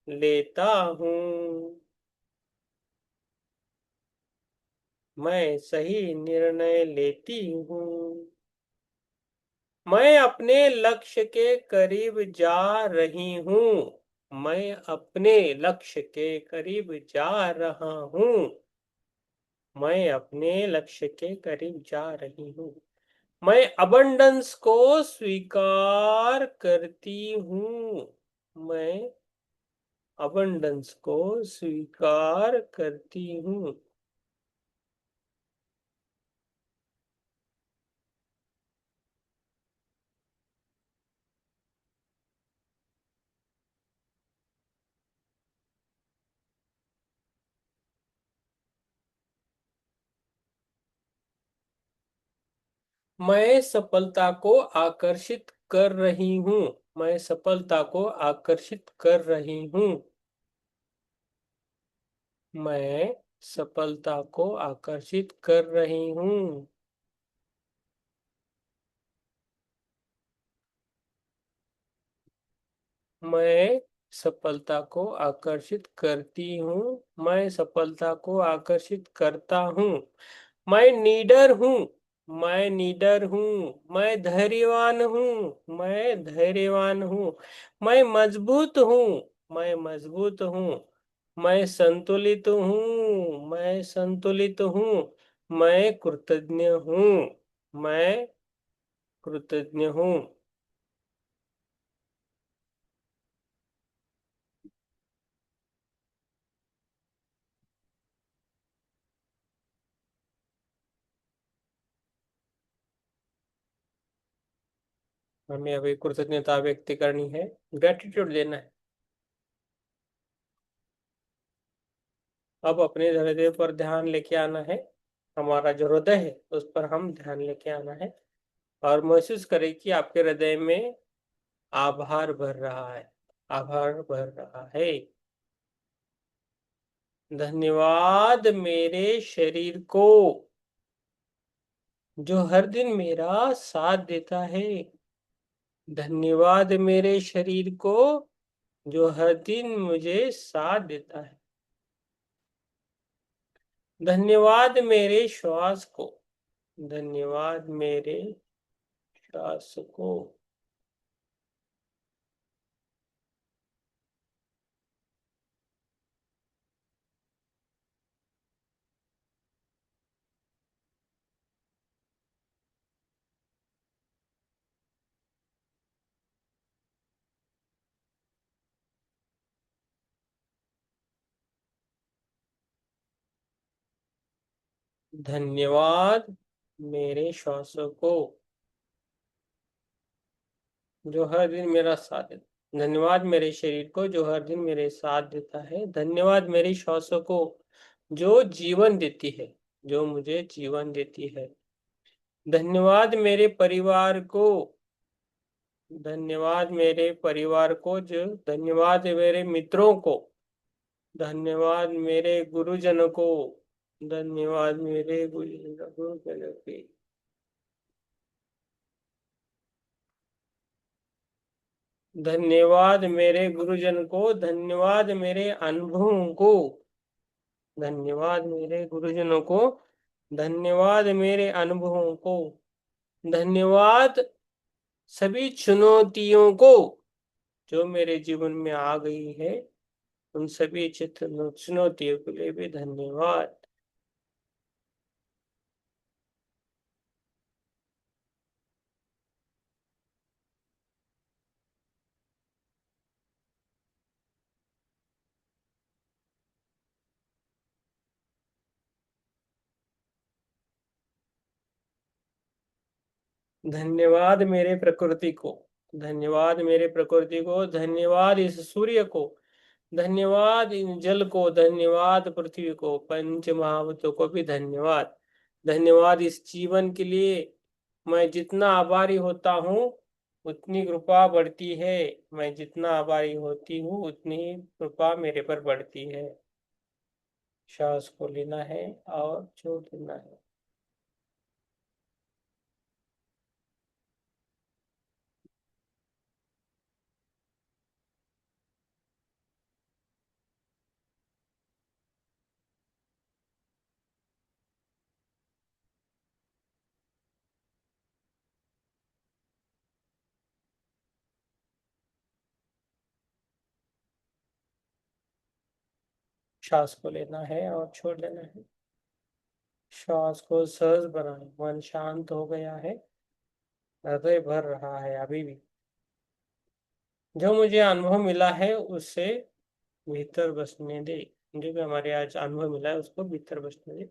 S1: लेता हूं, मैं सही निर्णय लेती हूं, मैं अपने लक्ष्य के करीब जा रही हूं, मैं अपने लक्ष्य के करीब जा रहा हूं, मैं अपने लक्ष्य के करीब जा रही हूं, मैं अबंडेंस को स्वीकार करती हूं, मैं अबंडेंस को स्वीकार करती हूं, मैं सफलता को आकर्षित कर रही हूं, मैं सफलता को आकर्षित कर रही हूं, मैं सफलता को आकर्षित कर रही हूं, मैं सफलता को आकर्षित करती हूँ, मैं सफलता को आकर्षित करता हूँ, मैं नीडर हूँ, मैं नीडर हूँ, मैं धैर्यवान हूँ, मैं धैर्यवान हूँ, मैं मजबूत हूँ, मैं मजबूत हूँ, मैं संतुलित हूँ, मैं संतुलित हूँ, मैं कृतज्ञ हूँ, मैं कृतज्ञ हूँ, हमें अभी कृतज्ञता व्यक्त करनी है, ग्रेटिट्यूड देना है। अब अपने हृदय पर ध्यान लेके आना है, हमारा जो हृदय है उस पर हम ध्यान लेके आना है और महसूस करें कि आपके हृदय में आभार भर रहा है, आभार भर रहा है। धन्यवाद मेरे शरीर को जो हर दिन मेरा साथ देता है। धन्यवाद मेरे शरीर को जो हर दिन मुझे साथ देता है। धन्यवाद मेरे श्वास को, धन्यवाद मेरे श्वास को। धन्यवाद मेरे श्वासों को जो हर दिन मेरा साथ देता। धन्यवाद मेरे शरीर को जो हर दिन मेरे साथ देता है। धन्यवाद मेरी श्वासों को जो जीवन देती है, जो मुझे जीवन देती है। धन्यवाद मेरे परिवार को, धन्यवाद मेरे परिवार को जो, धन्यवाद मेरे मित्रों को, धन्यवाद मेरे गुरुजनों को, धन्यवाद मेरे गुरुजनों के। धन्यवाद मेरे गुरुजन को, धन्यवाद मेरे अनुभवों को, धन्यवाद मेरे गुरुजनों को, धन्यवाद मेरे अनुभवों को। धन्यवाद सभी चुनौतियों को जो मेरे जीवन में आ गई है, उन सभी चुनौतियों के लिए भी धन्यवाद। धन्यवाद मेरे प्रकृति को, धन्यवाद मेरे प्रकृति को, धन्यवाद इस सूर्य को, धन्यवाद इन जल को, धन्यवाद पृथ्वी को, पंच महाभूतों को भी धन्यवाद। धन्यवाद इस जीवन के लिए। मैं जितना आभारी होता हूँ उतनी कृपा बढ़ती है। मैं जितना आभारी होती हूँ उतनी कृपा मेरे पर बढ़ती है। श्वास को लेना है और छोड़ देना है। श्वास को लेना है और छोड़ देना है। श्वास को सहज बनाए। मन शांत हो गया है, हृदय भर रहा है। अभी भी जो मुझे अनुभव मिला है उससे भीतर बसने दे। जो भी हमारे आज अनुभव मिला है उसको भीतर बसने दे।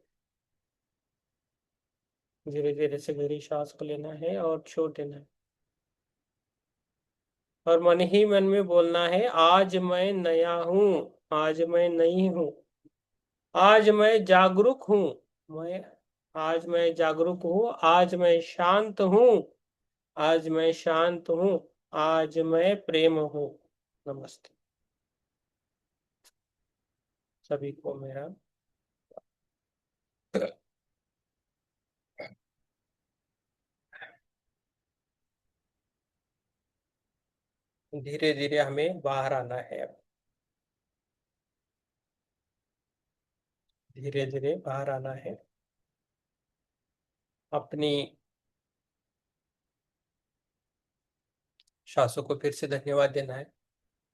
S1: धीरे धीरे से गहरी श्वास को लेना है और छोड़ देना है। और मन ही मन में बोलना है, आज मैं नया हूँ, आज मैं नहीं हूँ, आज मैं जागरूक हूँ। मैं आज मैं जागरूक हूँ, आज मैं शांत हूँ, आज मैं शांत हूँ, आज मैं प्रेम हूँ। नमस्ते सभी को मेरा। धीरे धीरे हमें बाहर आना है। अब धीरे धीरे बाहर आना है। अपनी श्वासों को फिर से धन्यवाद देना है।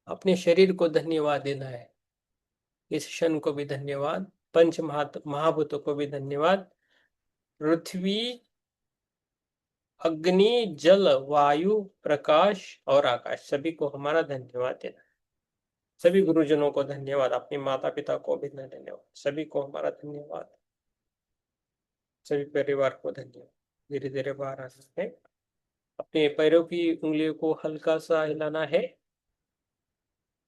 S1: अपने शरीर को धन्यवाद देना है। इस क्षण को भी धन्यवाद। पंच महाभूतों को भी धन्यवाद। पृथ्वी, अग्नि, जल, वायु, प्रकाश और आकाश सभी को हमारा धन्यवाद देना है। सभी गुरुजनों को धन्यवाद। अपने माता पिता को भी धन्यवाद। सभी को हमारा धन्यवाद। सभी परिवार को धन्यवाद। धीरे धीरे बाहर आना है। अपने पैरों की उंगलियों को हल्का सा हिलाना है,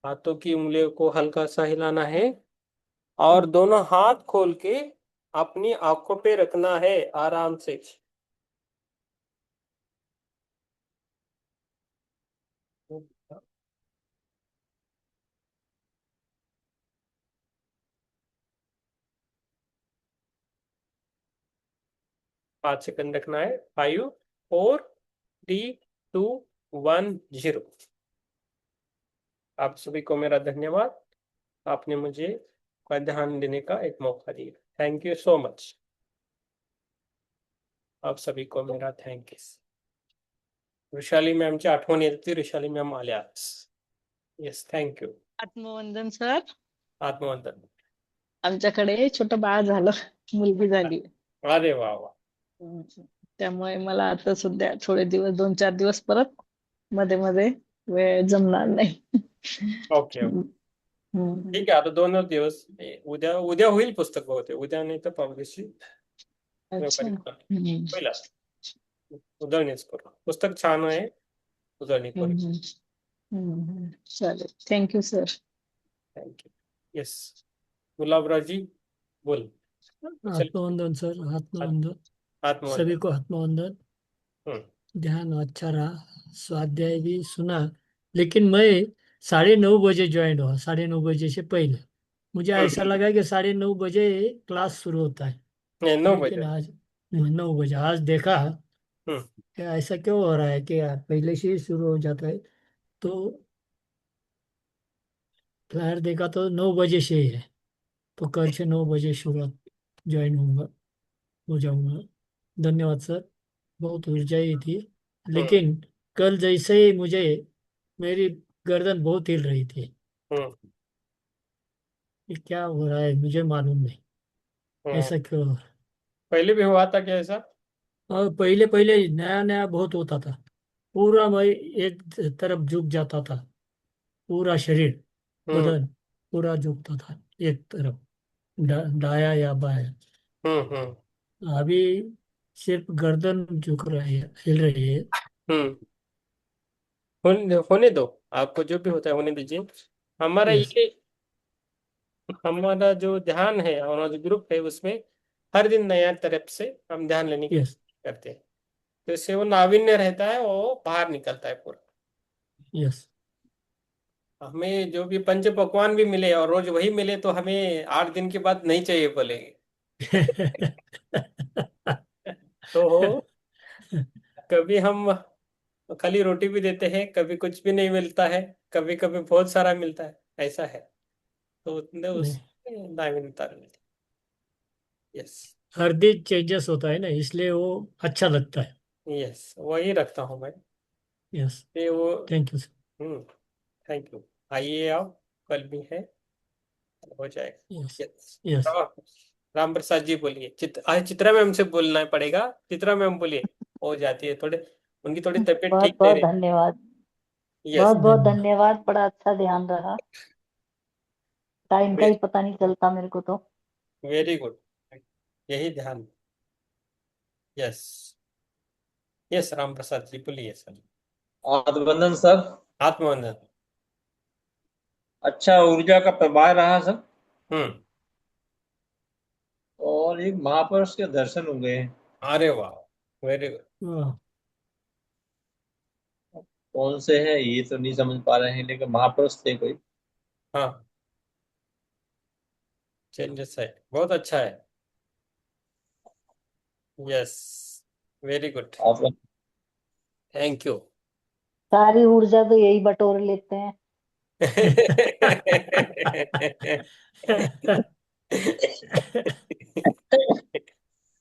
S1: हाथों की उंगलियों को हल्का सा हिलाना है, और दोनों हाथ खोल के अपनी आंखों पे रखना है आराम से। 5 सेकंड रखना है। 5, 4, 3, 2, 1, 0। आप सभी को मेरा धन्यवाद। आपने मुझे का ध्यान देने का एक मौका दिया। Thank you so much. आप सभी को मेरा थैंक यू। वृषाली मॅमची आठवण येते, वृषाली मॅम आल्या आज. Yes, thank you.
S8: आत्मवंदन सर.
S1: आत्मवंदन.
S8: आमच्याकडे छोटं बाळ झालं, मुलगी झाली.
S1: अरे वा वा.
S8: त्यामुळे मला आता सध्या थोडे दिवस 2-4 दिवस परत मध्ये मध्ये वेळ जमणार नाही.
S1: Okay okay. ठीक आहे, आता 2 दिवस. उद्या उद्या होईल पुस्तक बहुतेक. उद्या नाही तर परवा दिवशी
S8: अच्छा.
S1: होईल. उजळणीच करू. पुस्तक छान आहे, उजळणी करू.
S8: चालेल. Thank you sir.
S1: थँक्यू. येस, गुलाबराजी बोल.
S7: आत्मवंदन सर, आत्मवंदन,
S1: आत्मवंदन.
S7: सभी को आत्मवंदन। ध्यान अच्छा रहा, स्वाध्याय भी सुना, लेकिन मैं 9:30 बजे ज्वाइन हुआ, 9:30 से पहले। मुझे ऐसा लगा कि 9:30 क्लास शुरू होता है,
S1: नहीं, 9
S7: लेकिन
S1: बजे.
S7: आज 9 आज देखा कि ऐसा क्यों हो रहा है कि यार पहले से ही शुरू हो जाता है। तो फ्लायर देखा तो 9 से ही है, तो कल से 9 शुरुआत ज्वाइन हो जाऊंगा। धन्यवाद सर, बहुत ऊर्जाई थी, लेकिन कल जैसे ही मुझे मेरी गर्दन बहुत हिल रही थी। ये क्या हो रहा है मुझे मालूम नहीं, ऐसा क्यों हो रहा है।
S1: पहले भी हुआ था क्या ऐसा?
S7: और पहले पहले नया नया बहुत होता था, पूरा मैं एक तरफ झुक जाता था, पूरा शरीर बदन पूरा झुकता था एक तरफ, दाया या बाया। अभी सिर्फ गर्दन झुक रही है, हिल रही है।
S1: होने दो, आपको जो भी होता है होने दीजिए। हमारा
S7: यस
S1: ये हमारा जो ध्यान है, हमारा जो ग्रुप है, उसमें हर दिन नया तरफ से हम ध्यान लेने की
S7: यस
S1: कोशिश करते हैं, तो इससे वो नाविन्य रहता है, वो बाहर निकलता है पूरा।
S7: यस
S1: हमें जो भी पंच पकवान भी मिले और रोज वही मिले तो हमें 8 दिन के बाद नहीं चाहिए बोलेंगे। तो कभी हम खाली रोटी भी देते हैं, कभी कुछ भी नहीं मिलता है, कभी कभी बहुत सारा मिलता है, ऐसा है। तो उस नाविन्यता मिलती है। यस
S7: हर दिन चेंजेस होता है ना, इसलिए वो अच्छा लगता है।
S1: यस, वही रखता हूँ मैं।
S7: यस,
S1: ये वो
S7: thank you sir.
S1: Thank you. आइए आप, कल भी है, हो जाएगा।
S7: Yes
S1: yes.
S7: Yes
S1: Ram Prasad ji बोलिए। आज चित्रा मैम से बोलना पड़ेगा। चित्रा मैम बोलिए, हो जाती है थोड़े, उनकी थोड़ी तबीयत
S3: बहुत
S1: ठीक नहीं
S3: बहुत
S1: रही।
S3: धन्यवाद।
S1: यस,
S3: बहुत बहुत
S7: धन्यवाद।
S3: धन्यवाद, बड़ा अच्छा ध्यान रहा। टाइम का ही पता नहीं चलता मेरे को तो।
S1: वेरी गुड, यही ध्यान। यस यस, राम प्रसाद जी बोलिए सर।
S4: आत्मवंदन सर।
S1: आत्मवंदन।
S4: अच्छा ऊर्जा का प्रवाह रहा सर,
S1: हम्म।
S4: और एक महापुरुष के दर्शन हो गए।
S1: अरे वाह, वेरी गुड।
S7: वाह,
S4: कौन से हैं ये तो नहीं समझ पा रहे हैं, लेकिन महापुरुष थे कोई।
S1: हाँ, चेंजेस है, बहुत अच्छा है। यस, वेरी गुड,
S4: आप
S1: थैंक यू।
S3: सारी ऊर्जा तो यही बटोर लेते हैं।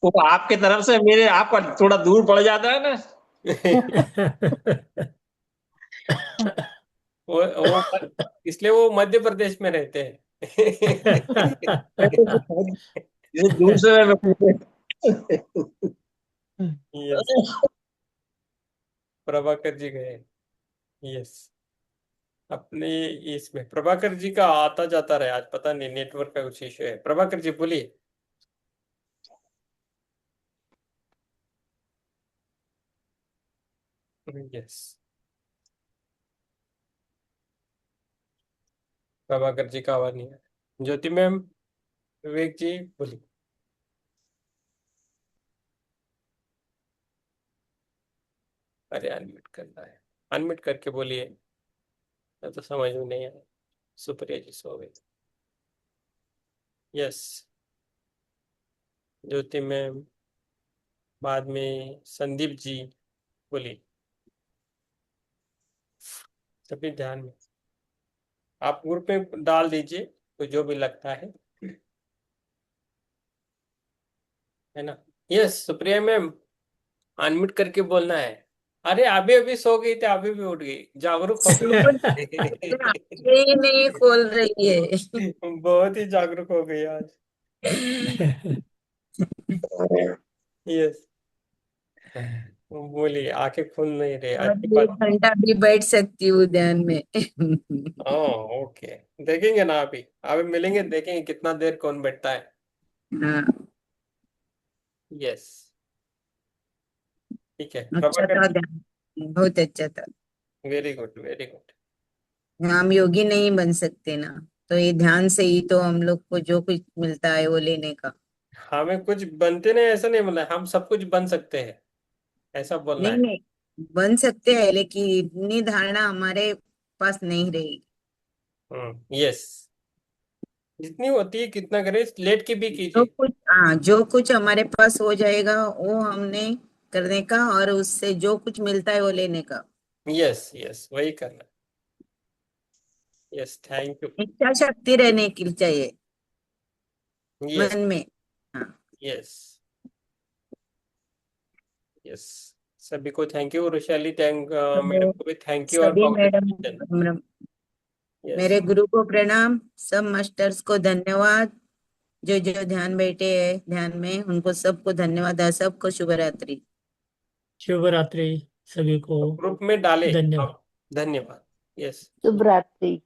S4: वो आपके तरफ से मेरे आपका थोड़ा दूर पड़ जाता है ना।
S1: वो इसलिए वो मध्य प्रदेश में रहते हैं।
S4: ये दूर से मैं
S1: यस, प्रभाकर जी गए। यस, अपने इसमें प्रभाकर जी का आता जाता रहे, आज पता नहीं नेटवर्क का कुछ इश्यू है। प्रभाकर जी बोलिए। यस। प्रभाकर जी का आवाज नहीं है। ज्योति मैम, विवेक जी बोलिए। अरे अनम्यूट करना है, अनम्यूट करके बोलिए, मैं तो समझ में नहीं आया। सुप्रिया जी सो गई। यस, ज्योति मैम, बाद में संदीप जी बोलिए। सभी ध्यान में, आप ग्रुप में डाल दीजिए तो जो भी लगता है ना। यस, सुप्रिया मैम, अनम्यूट करके बोलना है। अरे अभी अभी सो गई थी, अभी भी उठ गई, जागरूक हो
S2: ये
S1: गई।
S2: नहीं खोल रही है।
S1: बहुत ही जागरूक हो गई आज। यस, बोलिए, आंखें खुल नहीं रही, अच्छी
S2: और
S1: बात।
S2: 1 घंटा भी बैठ सकती हूँ ध्यान में।
S1: ओके, देखेंगे ना, अभी अभी मिलेंगे, देखेंगे कितना देर कौन बैठता है।
S2: हाँ,
S1: यस, ठीक है
S2: अच्छा
S1: प्रभाकर
S2: था
S1: जी।
S2: ध्यान, बहुत अच्छा था।
S1: Very good, very good.
S2: हम योगी नहीं बन सकते ना, तो ये ध्यान से ही तो हम लोग को जो कुछ मिलता है वो लेने का।
S1: हमें कुछ बनते नहीं, ऐसा नहीं बोला, हम सब कुछ बन सकते हैं, ऐसा बोलना
S2: नहीं
S1: है।
S2: नहीं, बन सकते हैं, लेकिन इतनी धारणा हमारे पास नहीं रहेगी।
S1: यस, जितनी होती है कितना करें, लेट के भी
S2: जो
S1: कीजिए।
S2: कुछ, हाँ, जो कुछ हमारे पास हो जाएगा वो हमने करने का, और उससे जो कुछ मिलता है वो लेने का।
S1: यस यस, वही करना। Yes, thank you.
S2: इच्छा शक्ति रहने की चाहिए
S1: यस
S2: मन में। हाँ,
S1: यस यस, सभी को thank you, Vaishali thank, madam
S2: तो
S1: को भी थैंक यू और
S2: सभी मैडम,
S1: कॉन्ग्रेचुलेशन। यस,
S2: मेरे गुरु को प्रणाम, सब मास्टर्स को धन्यवाद, जो जो ध्यान बैठे हैं ध्यान में उनको सबको धन्यवाद, सबको शुभ रात्रि।
S7: शुभ रात्रि सभी को।
S1: ग्रुप में डाले
S7: धन्यवाद।
S1: आप, धन्यवाद। यस
S8: शुभ रात्रि।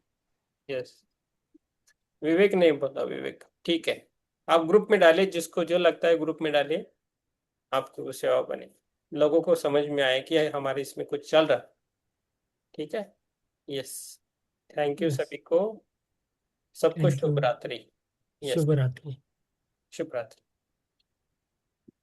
S1: यस, विवेक नहीं बोला, विवेक ठीक है। आप ग्रुप में डालिए, जिसको जो लगता है ग्रुप में डालिए, आपकी वो सेवा बने, लोगों को समझ में आए कि हमारे इसमें कुछ चल रहा। ठीक है। यस, थैंक यू
S7: यस,
S1: सभी को, सबको
S7: थैंक यू।
S1: शुभ रात्रि। यस,
S7: शुभ रात्रि।
S1: शुभ रात्रि।